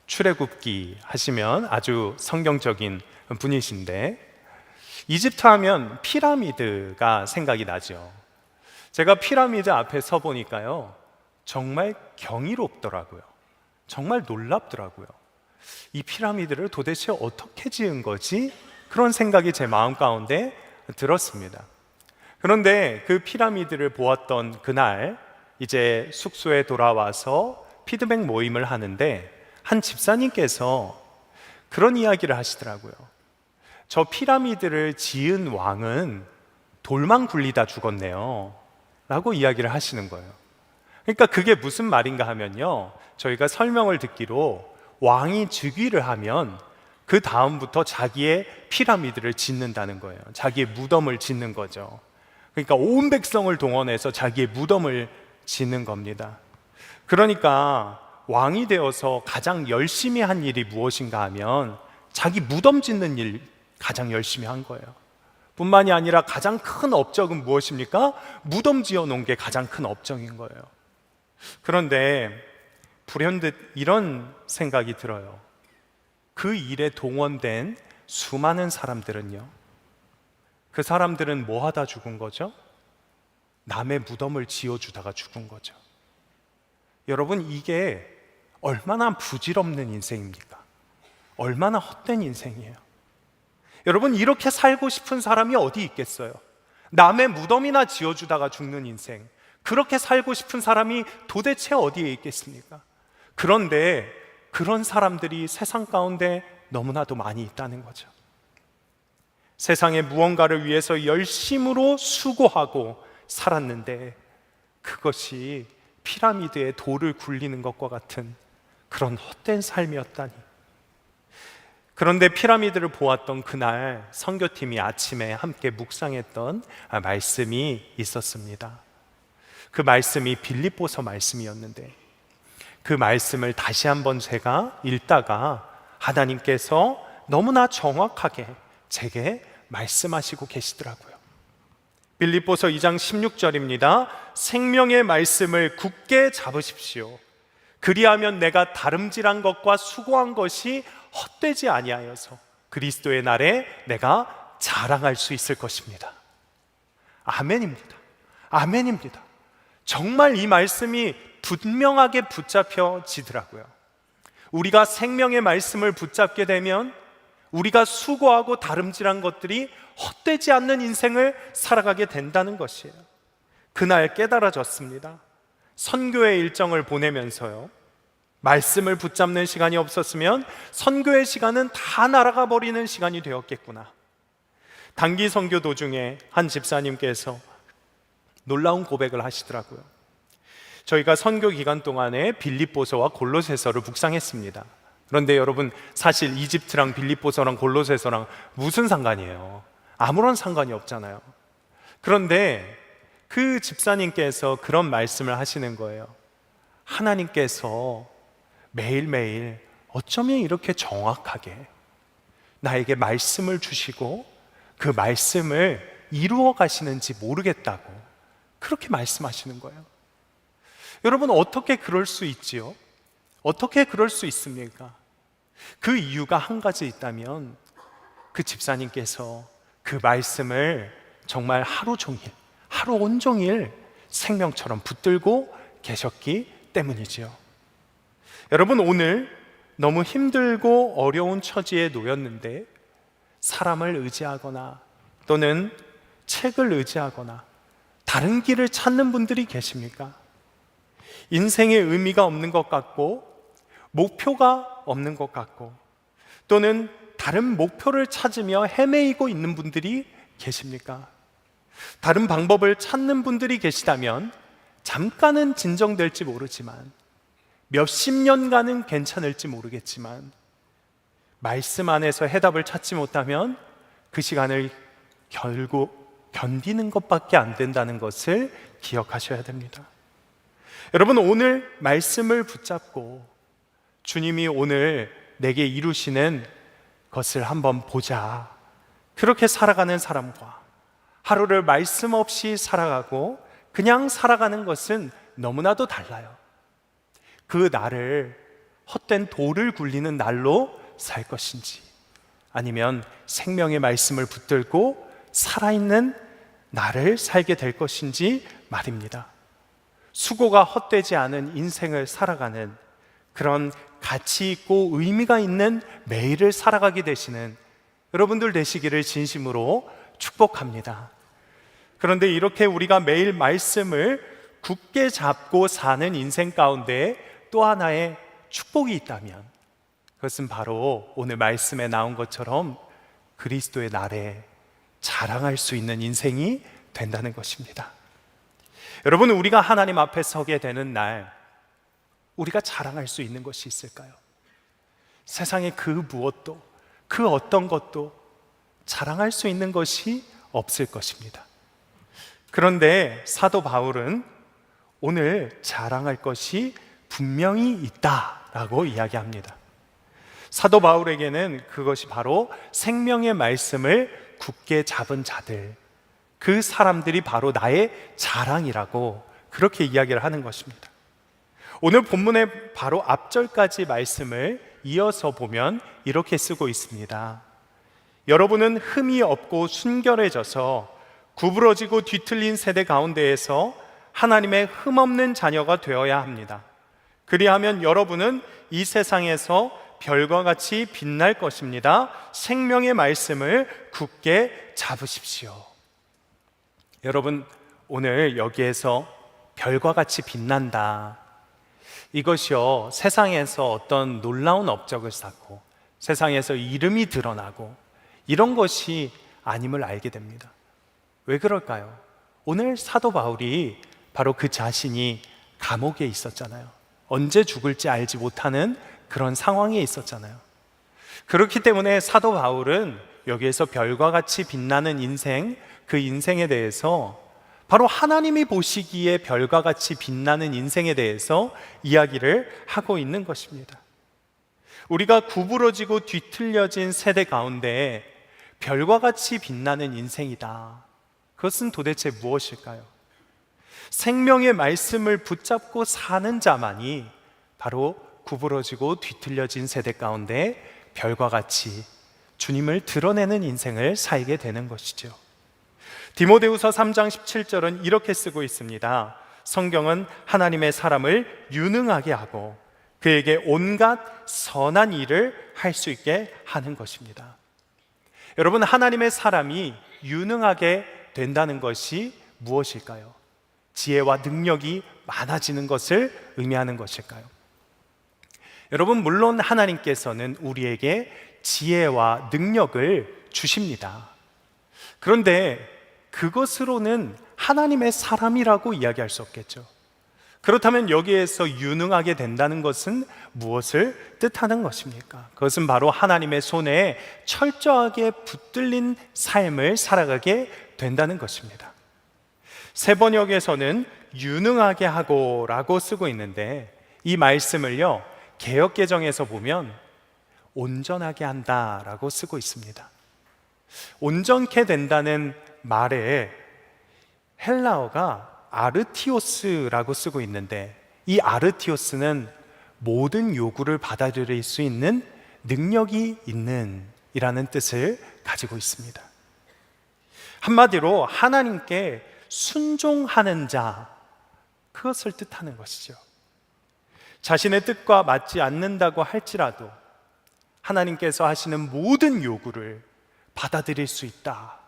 출애굽기 하시면 아주 성경적인 분이신데, 이집트 하면 피라미드가 생각이 나죠. 제가 피라미드 앞에 서 보니까요, 정말 경이롭더라고요. 정말 놀랍더라고요. 이 피라미드를 도대체 어떻게 지은 거지? 그런 생각이 제 마음 가운데 들었습니다. 그런데 그 피라미드를 보았던 그날, 이제 숙소에 돌아와서 피드백 모임을 하는데 한 집사님께서 그런 이야기를 하시더라고요. 저 피라미드를 지은 왕은 돌만 굴리다 죽었네요 라고 이야기를 하시는 거예요. 그러니까 그게 무슨 말인가 하면요, 저희가 설명을 듣기로 왕이 즉위를 하면 그 다음부터 자기의 피라미드를 짓는다는 거예요. 자기의 무덤을 짓는 거죠. 그러니까 온 백성을 동원해서 자기의 무덤을 짓는 겁니다. 그러니까 왕이 되어서 가장 열심히 한 일이 무엇인가 하면 자기 무덤 짓는 일 가장 열심히 한 거예요. 뿐만이 아니라 가장 큰 업적은 무엇입니까? 무덤 지어 놓은 게 가장 큰 업적인 거예요. 그런데 불현듯 이런 생각이 들어요. 그 일에 동원된 수많은 사람들은요, 그 사람들은 뭐 하다 죽은 거죠? 남의 무덤을 지어주다가 죽은 거죠. 여러분, 이게 얼마나 부질없는 인생입니까? 얼마나 헛된 인생이에요. 여러분, 이렇게 살고 싶은 사람이 어디 있겠어요? 남의 무덤이나 지어주다가 죽는 인생, 그렇게 살고 싶은 사람이 도대체 어디에 있겠습니까? 그런데 그런 사람들이 세상 가운데 너무나도 많이 있다는 거죠. 세상에 무언가를 위해서 열심으로 수고하고 살았는데 그것이 피라미드에 돌을 굴리는 것과 같은 그런 헛된 삶이었다니. 그런데 피라미드를 보았던 그날 선교팀이 아침에 함께 묵상했던 말씀이 있었습니다. 그 말씀이 빌립보서 말씀이었는데, 그 말씀을 다시 한번 제가 읽다가 하나님께서 너무나 정확하게 제게 말씀하시고 계시더라고요. 빌립보서 2장 16절입니다. 생명의 말씀을 굳게 잡으십시오. 그리하면 내가 다름질한 것과 수고한 것이 헛되지 아니하여서 그리스도의 날에 내가 자랑할 수 있을 것입니다. 아멘입니다. 아멘입니다. 정말 이 말씀이 분명하게 붙잡혀지더라고요. 우리가 생명의 말씀을 붙잡게 되면 우리가 수고하고 다름질한 것들이 헛되지 않는 인생을 살아가게 된다는 것이에요. 그날 깨달아졌습니다. 선교의 일정을 보내면서요, 말씀을 붙잡는 시간이 없었으면 선교의 시간은 다 날아가 버리는 시간이 되었겠구나. 단기 선교 도중에 한 집사님께서 놀라운 고백을 하시더라고요. 저희가 선교 기간 동안에 빌립보서와 골로새서를 묵상했습니다. 그런데 여러분, 사실 이집트랑 빌립보서랑 골로새서랑 무슨 상관이에요? 아무런 상관이 없잖아요. 그런데 그 집사님께서 그런 말씀을 하시는 거예요. 하나님께서 매일매일 어쩌면 이렇게 정확하게 나에게 말씀을 주시고 그 말씀을 이루어 가시는지 모르겠다고 그렇게 말씀하시는 거예요. 여러분, 어떻게 그럴 수 있지요? 어떻게 그럴 수 있습니까? 그 이유가 한 가지 있다면 그 집사님께서 그 말씀을 정말 하루 종일, 하루 온종일 생명처럼 붙들고 계셨기 때문이지요. 여러분, 오늘 너무 힘들고 어려운 처지에 놓였는데 사람을 의지하거나 또는 책을 의지하거나 다른 길을 찾는 분들이 계십니까? 인생의 의미가 없는 것 같고 목표가 없는 것 같고 또는 다른 목표를 찾으며 헤매이고 있는 분들이 계십니까? 다른 방법을 찾는 분들이 계시다면 잠깐은 진정될지 모르지만 몇십 년간은 괜찮을지 모르겠지만 말씀 안에서 해답을 찾지 못하면 그 시간을 결국 견디는 것밖에 안 된다는 것을 기억하셔야 됩니다. 여러분, 오늘 말씀을 붙잡고 주님이 오늘 내게 이루시는 것을 한번 보자. 그렇게 살아가는 사람과 하루를 말씀 없이 살아가고 그냥 살아가는 것은 너무나도 달라요. 그 날을 헛된 돌을 굴리는 날로 살 것인지, 아니면 생명의 말씀을 붙들고 살아있는 나를 살게 될 것인지 말입니다. 수고가 헛되지 않은 인생을 살아가는 그런 가치 있고 의미가 있는 매일을 살아가게 되시는 여러분들 되시기를 진심으로 축복합니다. 그런데 이렇게 우리가 매일 말씀을 굳게 잡고 사는 인생 가운데 또 하나의 축복이 있다면 그것은 바로 오늘 말씀에 나온 것처럼 그리스도의 날에 자랑할 수 있는 인생이 된다는 것입니다. 여러분, 우리가 하나님 앞에 서게 되는 날 우리가 자랑할 수 있는 것이 있을까요? 세상의 그 무엇도, 그 어떤 것도 자랑할 수 있는 것이 없을 것입니다. 그런데 사도 바울은 오늘 자랑할 것이 분명히 있다라고 이야기합니다. 사도 바울에게는 그것이 바로 생명의 말씀을 굳게 잡은 자들, 그 사람들이 바로 나의 자랑이라고 그렇게 이야기를 하는 것입니다. 오늘 본문의 바로 앞절까지 말씀을 이어서 보면 이렇게 쓰고 있습니다. 여러분은 흠이 없고 순결해져서 구부러지고 뒤틀린 세대 가운데에서 하나님의 흠없는 자녀가 되어야 합니다. 그리하면 여러분은 이 세상에서 별과 같이 빛날 것입니다. 생명의 말씀을 굳게 잡으십시오. 여러분, 오늘 여기에서 별과 같이 빛난다, 이것이요, 세상에서 어떤 놀라운 업적을 쌓고 세상에서 이름이 드러나고 이런 것이 아님을 알게 됩니다. 왜 그럴까요? 오늘 사도 바울이 바로 그 자신이 감옥에 있었잖아요. 언제 죽을지 알지 못하는 그런 상황에 있었잖아요. 그렇기 때문에 사도 바울은 여기에서 별과 같이 빛나는 인생, 그 인생에 대해서 바로 하나님이 보시기에 별과 같이 빛나는 인생에 대해서 이야기를 하고 있는 것입니다. 우리가 구부러지고 뒤틀려진 세대 가운데 별과 같이 빛나는 인생이다. 그것은 도대체 무엇일까요? 생명의 말씀을 붙잡고 사는 자만이 바로 구부러지고 뒤틀려진 세대 가운데 별과 같이 주님을 드러내는 인생을 살게 되는 것이죠. 디모데후서 3장 17절은 이렇게 쓰고 있습니다. 성경은 하나님의 사람을 유능하게 하고 그에게 온갖 선한 일을 할 수 있게 하는 것입니다. 여러분, 하나님의 사람이 유능하게 된다는 것이 무엇일까요? 지혜와 능력이 많아지는 것을 의미하는 것일까요? 여러분, 물론 하나님께서는 우리에게 지혜와 능력을 주십니다. 그런데 그것으로는 하나님의 사람이라고 이야기할 수 없겠죠. 그렇다면 여기에서 유능하게 된다는 것은 무엇을 뜻하는 것입니까? 그것은 바로 하나님의 손에 철저하게 붙들린 삶을 살아가게 된다는 것입니다. 세번역에서는 유능하게 하고 라고 쓰고 있는데 이 말씀을요, 개역개정에서 보면 온전하게 한다 라고 쓰고 있습니다. 온전케 된다는 말에 헬라어가 아르티오스라고 쓰고 있는데 이 아르티오스는 모든 요구를 받아들일 수 있는 능력이 있는 이라는 뜻을 가지고 있습니다. 한마디로 하나님께 순종하는 자, 그것을 뜻하는 것이죠. 자신의 뜻과 맞지 않는다고 할지라도 하나님께서 하시는 모든 요구를 받아들일 수 있다.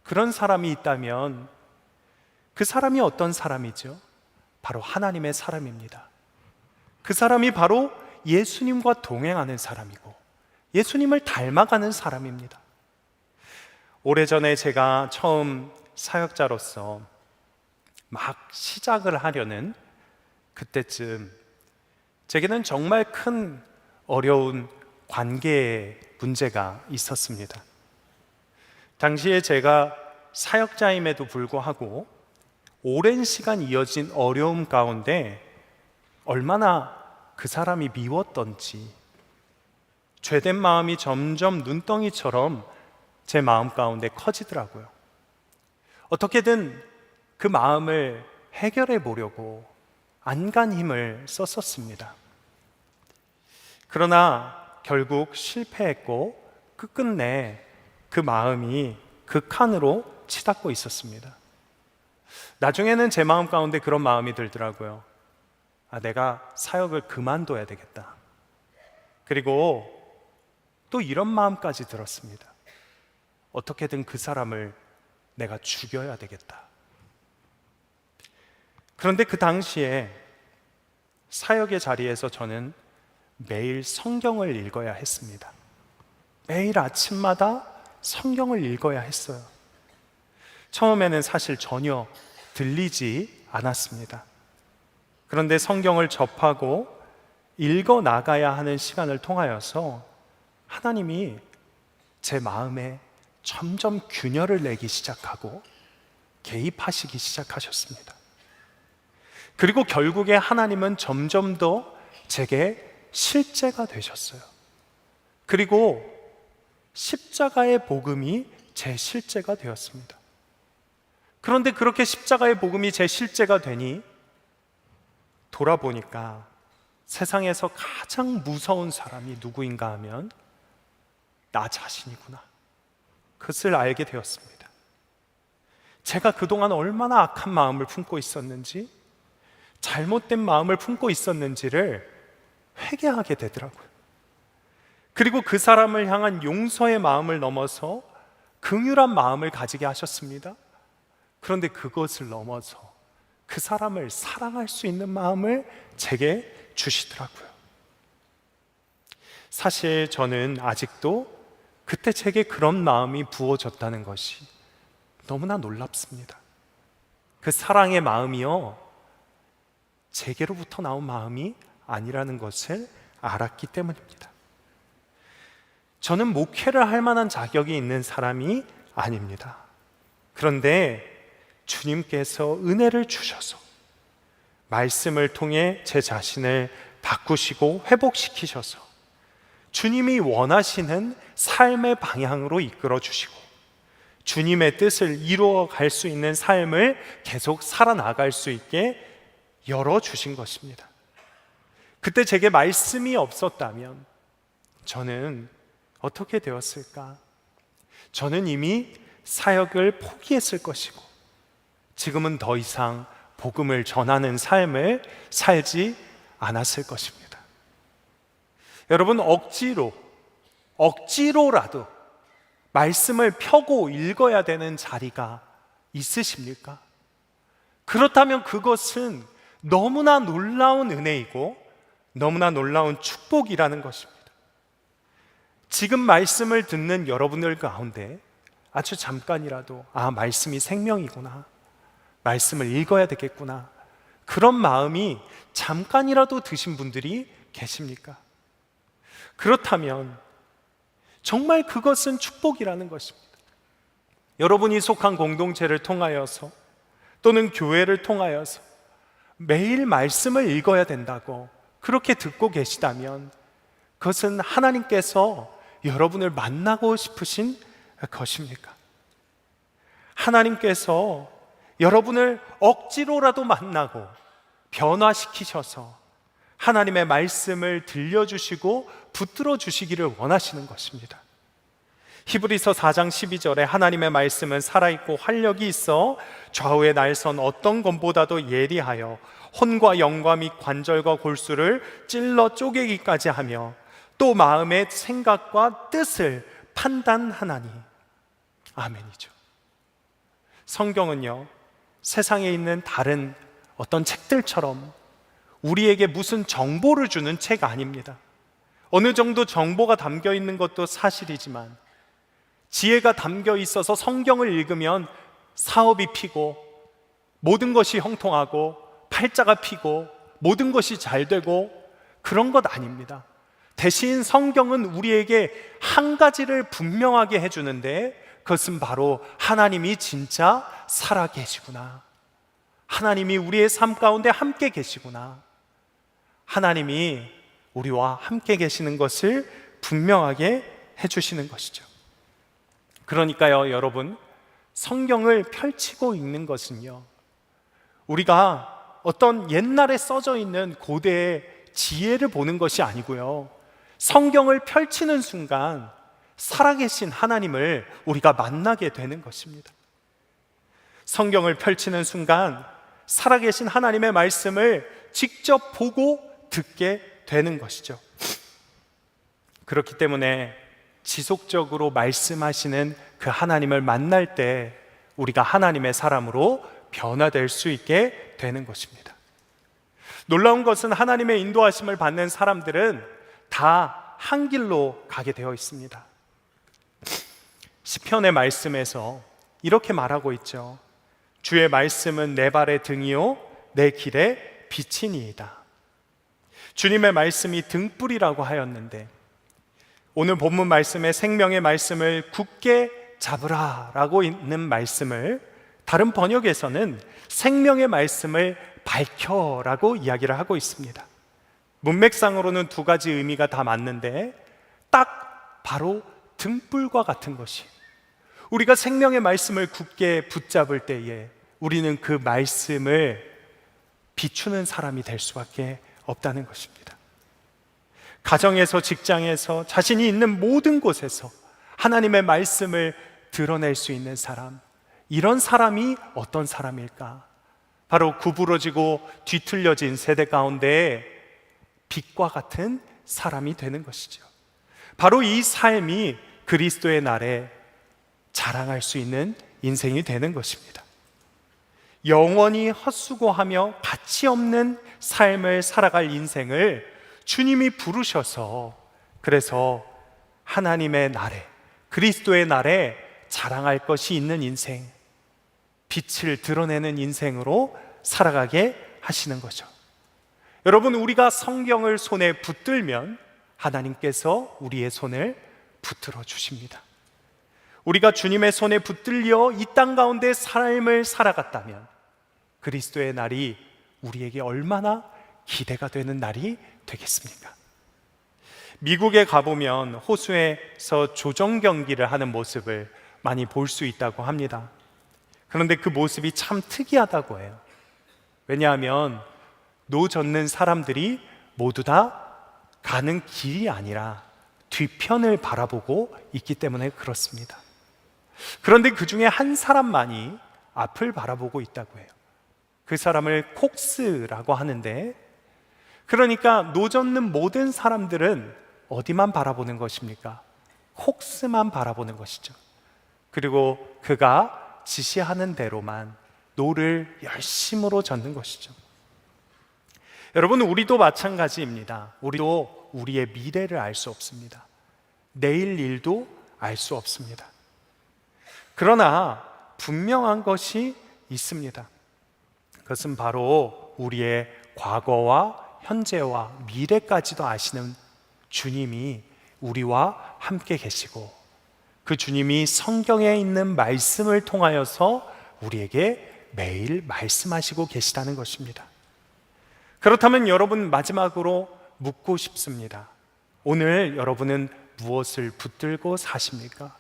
그런 사람이 있다면 그 사람이 어떤 사람이죠? 바로 하나님의 사람입니다. 그 사람이 바로 예수님과 동행하는 사람이고 예수님을 닮아가는 사람입니다. 오래전에 제가 처음 사역자로서 막 시작을 하려는 그때쯤 제게는 정말 큰 어려운 관계의 문제가 있었습니다. 당시에 제가 사역자임에도 불구하고 오랜 시간 이어진 어려움 가운데 얼마나 그 사람이 미웠던지 죄된 마음이 점점 눈덩이처럼 제 마음 가운데 커지더라고요. 어떻게든 그 마음을 해결해 보려고 안간 힘을 썼었습니다. 그러나 결국 실패했고 끝끝내 그 마음이 극한으로 치닫고 있었습니다. 나중에는 제 마음 가운데 그런 마음이 들더라고요. 내가 사역을 그만둬야 되겠다. 그리고 또 이런 마음까지 들었습니다. 어떻게든 그 사람을 내가 죽여야 되겠다. 그런데 그 당시에 사역의 자리에서 저는 매일 성경을 읽어야 했습니다. 매일 아침마다 성경을 읽어야 했어요. 처음에는 사실 전혀 들리지 않았습니다. 그런데 성경을 접하고 읽어 나가야 하는 시간을 통하여서 하나님이 제 마음에 점점 균열을 내기 시작하고 개입하시기 시작하셨습니다. 그리고 결국에 하나님은 점점 더 제게 실제가 되셨어요. 그리고 십자가의 복음이 제 실제가 되었습니다. 그런데 그렇게 십자가의 복음이 제 실제가 되니 돌아보니까 세상에서 가장 무서운 사람이 누구인가 하면 나 자신이구나. 그것을 알게 되었습니다. 제가 그동안 얼마나 악한 마음을 품고 있었는지, 잘못된 마음을 품고 있었는지를 회개하게 되더라고요. 그리고 그 사람을 향한 용서의 마음을 넘어서 긍휼한 마음을 가지게 하셨습니다. 그런데 그것을 넘어서 그 사람을 사랑할 수 있는 마음을 제게 주시더라고요. 사실 저는 아직도 그때 제게 그런 마음이 부어졌다는 것이 너무나 놀랍습니다. 그 사랑의 마음이요, 제게로부터 나온 마음이 아니라는 것을 알았기 때문입니다. 저는 목회를 할 만한 자격이 있는 사람이 아닙니다. 그런데 주님께서 은혜를 주셔서 말씀을 통해 제 자신을 바꾸시고 회복시키셔서 주님이 원하시는 삶의 방향으로 이끌어 주시고 주님의 뜻을 이루어 갈 수 있는 삶을 계속 살아나갈 수 있게 열어주신 것입니다. 그때 제게 말씀이 없었다면 저는 어떻게 되었을까? 저는 이미 사역을 포기했을 것이고 지금은 더 이상 복음을 전하는 삶을 살지 않았을 것입니다. 여러분, 억지로라도 말씀을 펴고 읽어야 되는 자리가 있으십니까? 그렇다면 그것은 너무나 놀라운 은혜이고 너무나 놀라운 축복이라는 것입니다. 지금 말씀을 듣는 여러분들 가운데 아주 잠깐이라도 말씀이 생명이구나, 말씀을 읽어야 되겠구나, 그런 마음이 잠깐이라도 드신 분들이 계십니까? 그렇다면 정말 그것은 축복이라는 것입니다. 여러분이 속한 공동체를 통하여서 또는 교회를 통하여서 매일 말씀을 읽어야 된다고 그렇게 듣고 계시다면 그것은 하나님께서 여러분을 만나고 싶으신 것입니까? 하나님께서 여러분을 억지로라도 만나고 변화시키셔서 하나님의 말씀을 들려주시고 붙들어 주시기를 원하시는 것입니다. 히브리서 4장 12절에 하나님의 말씀은 살아있고 활력이 있어 좌우의 날선 어떤 검보다도 예리하여 혼과 영과 및 관절과 골수를 찔러 쪼개기까지 하며 또 마음의 생각과 뜻을 판단하나니. 아멘이죠. 성경은요, 세상에 있는 다른 어떤 책들처럼 우리에게 무슨 정보를 주는 책 아닙니다. 어느 정도 정보가 담겨 있는 것도 사실이지만 지혜가 담겨 있어서 성경을 읽으면 사업이 피고 모든 것이 형통하고 팔자가 피고 모든 것이 잘 되고 그런 것 아닙니다. 대신 성경은 우리에게 한 가지를 분명하게 해주는데 그것은 바로 하나님이 진짜 살아 계시구나, 하나님이 우리의 삶 가운데 함께 계시구나, 하나님이 우리와 함께 계시는 것을 분명하게 해주시는 것이죠. 그러니까요, 여러분, 성경을 펼치고 읽는 것은요, 우리가 어떤 옛날에 써져 있는 고대의 지혜를 보는 것이 아니고요, 성경을 펼치는 순간 살아계신 하나님을 우리가 만나게 되는 것입니다. 성경을 펼치는 순간 살아계신 하나님의 말씀을 직접 보고 듣게 되는 것이죠. 그렇기 때문에 지속적으로 말씀하시는 그 하나님을 만날 때 우리가 하나님의 사람으로 변화될 수 있게 되는 것입니다. 놀라운 것은 하나님의 인도하심을 받는 사람들은 다 한 길로 가게 되어 있습니다. 시편의 말씀에서 이렇게 말하고 있죠. 주의 말씀은 내 발의 등이요 내 길의 빛이니이다. 주님의 말씀이 등불이라고 하였는데, 오늘 본문 말씀에 생명의 말씀을 굳게 잡으라 라고 있는 말씀을 다른 번역에서는 생명의 말씀을 밝혀라고 이야기를 하고 있습니다. 문맥상으로는 두 가지 의미가 다 맞는데, 딱 바로 등불과 같은 것이, 우리가 생명의 말씀을 굳게 붙잡을 때에 우리는 그 말씀을 비추는 사람이 될 수밖에 없다는 것입니다. 가정에서, 직장에서, 자신이 있는 모든 곳에서 하나님의 말씀을 드러낼 수 있는 사람, 이런 사람이 어떤 사람일까? 바로 구부러지고 뒤틀려진 세대 가운데 빛과 같은 사람이 되는 것이죠. 바로 이 삶이 그리스도의 날에 자랑할 수 있는 인생이 되는 것입니다. 영원히 헛수고하며 가치 없는 삶을 살아갈 인생을 주님이 부르셔서, 그래서 하나님의 날에, 그리스도의 날에 자랑할 것이 있는 인생, 빛을 드러내는 인생으로 살아가게 하시는 거죠. 여러분, 우리가 성경을 손에 붙들면 하나님께서 우리의 손을 붙들어 주십니다. 우리가 주님의 손에 붙들려 이 땅 가운데 삶을 살아갔다면 그리스도의 날이 우리에게 얼마나 기대가 되는 날이 되겠습니까? 미국에 가보면 호수에서 조정 경기를 하는 모습을 많이 볼 수 있다고 합니다. 그런데 그 모습이 참 특이하다고 해요. 왜냐하면 노 젓는 사람들이 모두 다 가는 길이 아니라 뒤편을 바라보고 있기 때문에 그렇습니다. 그런데 그 중에 한 사람만이 앞을 바라보고 있다고 해요. 그 사람을 콕스라고 하는데, 그러니까 노 젓는 모든 사람들은 어디만 바라보는 것입니까? 콕스만 바라보는 것이죠. 그리고 그가 지시하는 대로만 노를 열심으로 젓는 것이죠. 여러분, 우리도 마찬가지입니다. 우리도 우리의 미래를 알 수 없습니다. 내일 일도 알 수 없습니다. 그러나 분명한 것이 있습니다. 그것은 바로 우리의 과거와 현재와 미래까지도 아시는 주님이 우리와 함께 계시고, 그 주님이 성경에 있는 말씀을 통하여서 우리에게 매일 말씀하시고 계시다는 것입니다. 그렇다면 여러분, 마지막으로 묻고 싶습니다. 오늘 여러분은 무엇을 붙들고 사십니까?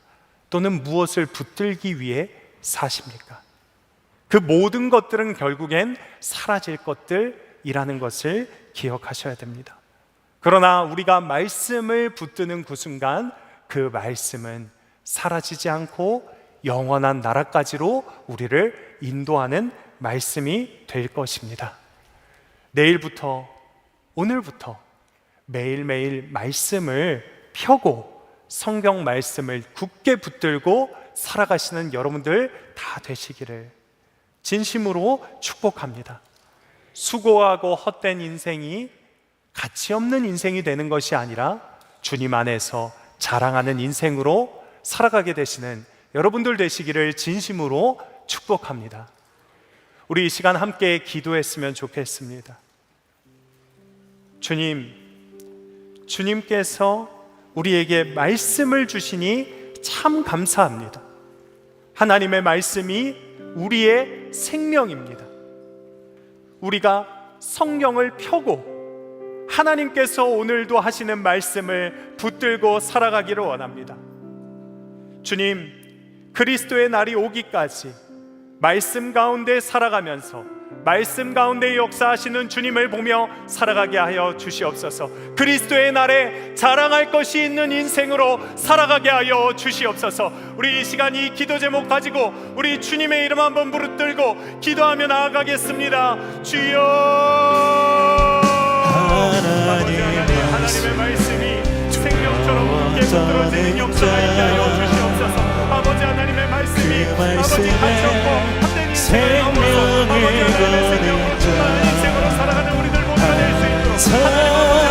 또는 무엇을 붙들기 위해 사십니까? 그 모든 것들은 결국엔 사라질 것들이라는 것을 기억하셔야 됩니다. 그러나 우리가 말씀을 붙드는 그 순간 그 말씀은 사라지지 않고 영원한 나라까지로 우리를 인도하는 말씀이 될 것입니다. 내일부터, 오늘부터 매일매일 말씀을 펴고 성경 말씀을 굳게 붙들고 살아가시는 여러분들 다 되시기를 진심으로 축복합니다. 수고하고 헛된 인생이 가치 없는 인생이 되는 것이 아니라 주님 안에서 자랑하는 인생으로 살아가게 되시는 여러분들 되시기를 진심으로 축복합니다. 우리 이 시간 함께 기도했으면 좋겠습니다. 주님께서 우리에게 말씀을 주시니 참 감사합니다. 하나님의 말씀이 우리의 생명입니다. 우리가 성경을 펴고 하나님께서 오늘도 하시는 말씀을 붙들고 살아가기를 원합니다. 주님, 그리스도의 날이 오기까지 말씀 가운데 살아가면서 말씀 가운데 역사하시는 주님을 보며 살아가게 하여 주시옵소서. 그리스도의 날에 자랑할 것이 있는 인생으로 살아가게 하여 주시옵소서. 우리 이 시간 이 기도 제목 가지고 우리 주님의 이름 한번 부르들고 기도하며 나아가겠습니다. 주여, 하나님의 말씀이 생명처럼 계속 들어지는 역사가 있게 하여 주시옵소서. 아버지 하나님의 말씀이 아버지 가시옵고 합된 인생을 넘어서 아버지 하나님의 생명으로 충만한 인생으로 살아가는 우리들 모두가 될 수 있도록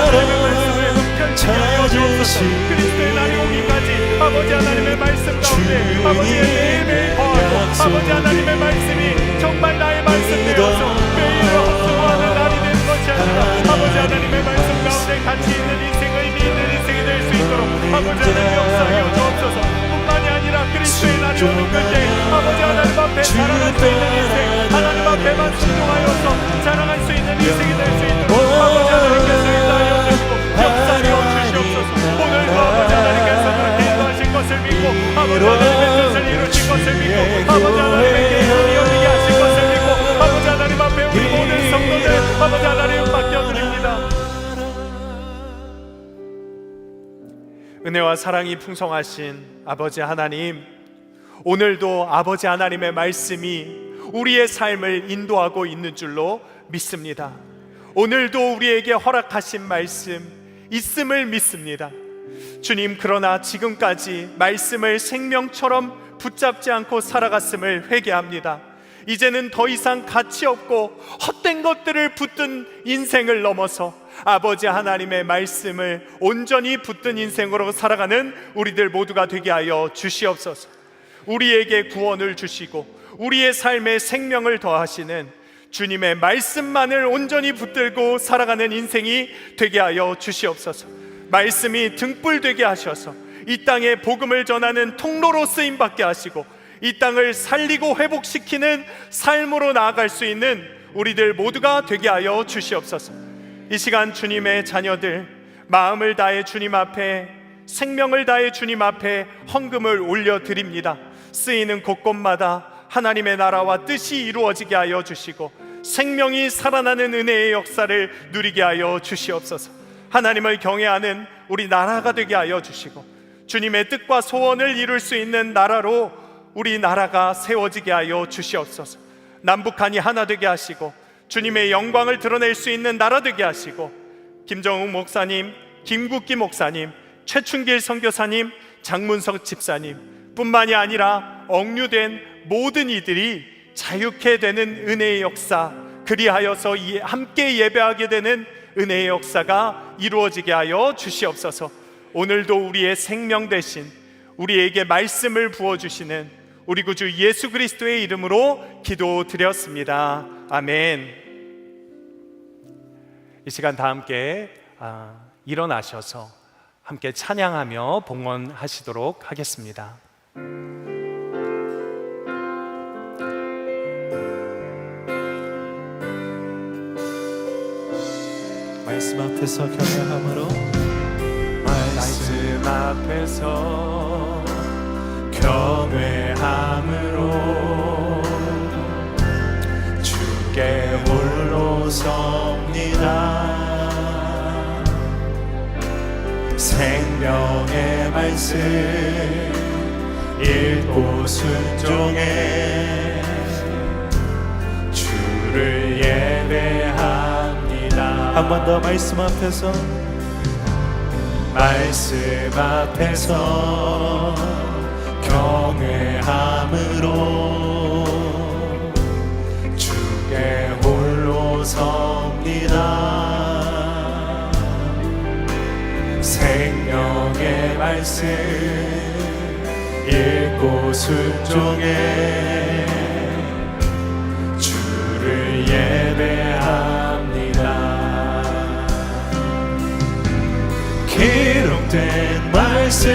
하나님의 말씀을 펼치게 하여 주옵소서. 그리스도의 날이 오기까지 아버지 하나님의 말씀 가운데 아버지의 매일매일 거하고 아버지 하나님의 말씀이 정말 나의 말씀 되어서 매일 합성하는 날이 되는 것이 아니라 아버지 하나님의 말씀 가운데 가치 있는 인생, 의미 있는 인생이 될 수 있도록 아버지 하나님 역사하여 주옵소서. 뿐만이 아니라 그리스도의 날이 오는 그때 아버지 하나님 앞에 자랑할 수 있는 인생, 하나님 앞에만 순종하여서 자랑할 수 있는 인생이 될 수 있도록 아버지 하나님께서 인도하여 주시고 역사하여 주시옵소서. 오늘도 아버지 하나님께서 그렇게 인도하신 것을 믿고 아버지 하나님의 뜻을 이루신 것을 믿고 아버지 하나님의 계획을 이어지게 하신 것을 믿고 아버지 하나님 앞에 우리 모든 성도들 아버지 하나님 맡겨드립니다. 은혜와 사랑이 풍성하신 아버지 하나님, 오늘도 아버지 하나님의 말씀이 우리의 삶을 인도하고 있는 줄로 믿습니다. 오늘도 우리에게 허락하신 말씀 있음을 믿습니다. 주님, 그러나 지금까지 말씀을 생명처럼 붙잡지 않고 살아갔음을 회개합니다. 이제는 더 이상 가치 없고 헛된 것들을 붙든 인생을 넘어서 아버지 하나님의 말씀을 온전히 붙든 인생으로 살아가는 우리들 모두가 되게 하여 주시옵소서. 우리에게 구원을 주시고 우리의 삶에 생명을 더하시는 주님의 말씀만을 온전히 붙들고 살아가는 인생이 되게 하여 주시옵소서. 말씀이 등불 되게 하셔서 이 땅에 복음을 전하는 통로로 쓰임받게 하시고 이 땅을 살리고 회복시키는 삶으로 나아갈 수 있는 우리들 모두가 되게 하여 주시옵소서. 이 시간 주님의 자녀들 마음을 다해 주님 앞에, 생명을 다해 주님 앞에 헌금을 올려드립니다. 쓰이는 곳곳마다 하나님의 나라와 뜻이 이루어지게 하여 주시고 생명이 살아나는 은혜의 역사를 누리게 하여 주시옵소서. 하나님을 경외하는 우리 나라가 되게 하여 주시고 주님의 뜻과 소원을 이룰 수 있는 나라로 우리 나라가 세워지게 하여 주시옵소서. 남북한이 하나 되게 하시고 주님의 영광을 드러낼 수 있는 나라 되게 하시고 김정욱 목사님, 김국기 목사님, 최춘길 선교사님, 장문석 집사님 뿐만이 아니라 억류된 모든 이들이 자유케 되는 은혜의 역사, 그리하여서 함께 예배하게 되는 은혜의 역사가 이루어지게 하여 주시옵소서. 오늘도 우리의 생명 대신 우리에게 말씀을 부어주시는 우리 구주 예수 그리스도의 이름으로 기도드렸습니다. 아멘. 이 시간 다 함께 일어나셔서 함께 찬양하며 봉헌하시도록 하겠습니다. 말씀 앞에서 경외함으로, 말씀 앞에서 경외함으로 주께 홀로 섭니다. 생명의 말씀 읽고 순종해 주를 예배합니다. 한 번 더 말씀 앞에서, 말씀 앞에서 경외함으로 주께 홀로 섭니다. 생명의 말씀 읽고 순종해 주를 예배합니다. 기록된 말씀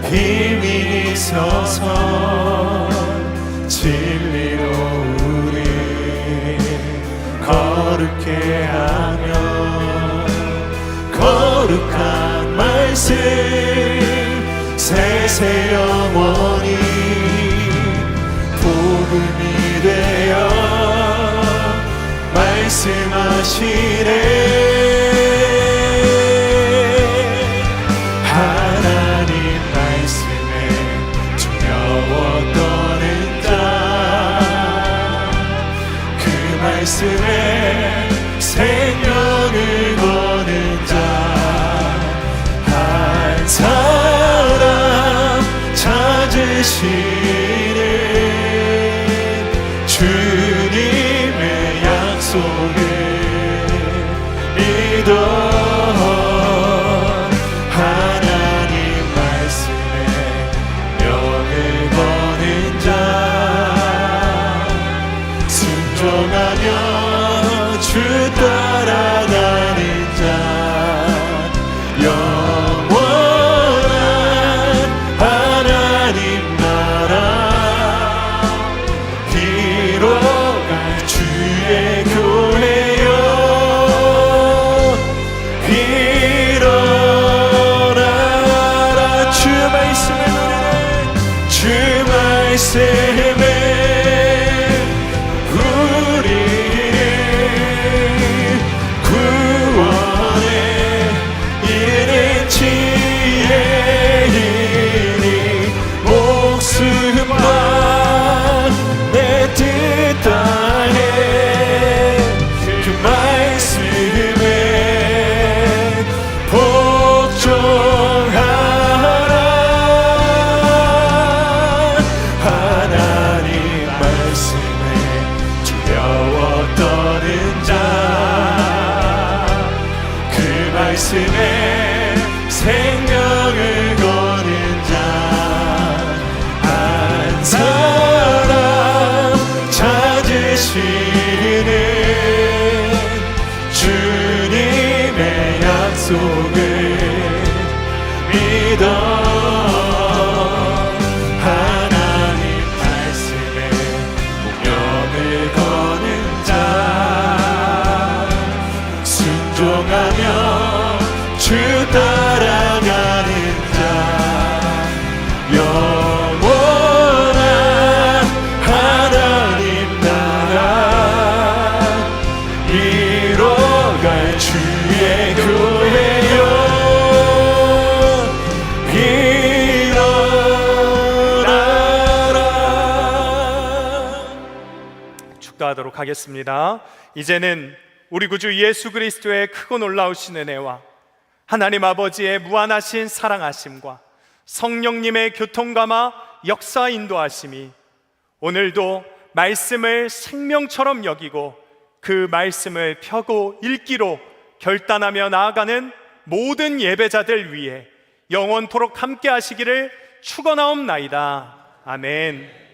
힘이 있어서 진리로 우리 거룩해 하며 말씀 세세 영원히 복음이 되어 말씀하시네. 하나님 말씀에 두려워 떠는 자, 그 말씀에 생명을 거는 자, 한 사람 찾으시는 주님의 약속을 믿어. 하나님 말씀에 명을 거는 자, 순종하며 주 따라가는 자, 영원한 하나님 나라 이뤄갈 주의 교회여, 일어나라. 주 말씀을 누리네. 주 말씀에 우리를 구원해 이르는 지혜이니 목숨과 내 뜻 다해 그 말씀에 복종하라. 하나님 말씀에 두려워 떠는 자, 그 말씀에 생명을 거는 자, 한 사람 찾으시는 주님의 약속을 믿어. 하나님 말씀에 목명을 거는 자, 순종하며 주 따라가는 자, 영원한 하나님 나라 이뤄갈 주의 교회여, 일어나라. 축도하도록 하겠습니다. 이제는 우리 구주 예수 그리스도의 크고 놀라우신 은혜와 하나님 아버지의 무한하신 사랑하심과 성령님의 교통감화 역사 인도하심이 오늘도 말씀을 생명처럼 여기고 그 말씀을 펴고 읽기로 결단하며 나아가는 모든 예배자들 위해 영원토록 함께 하시기를 축원하옵나이다. 아멘.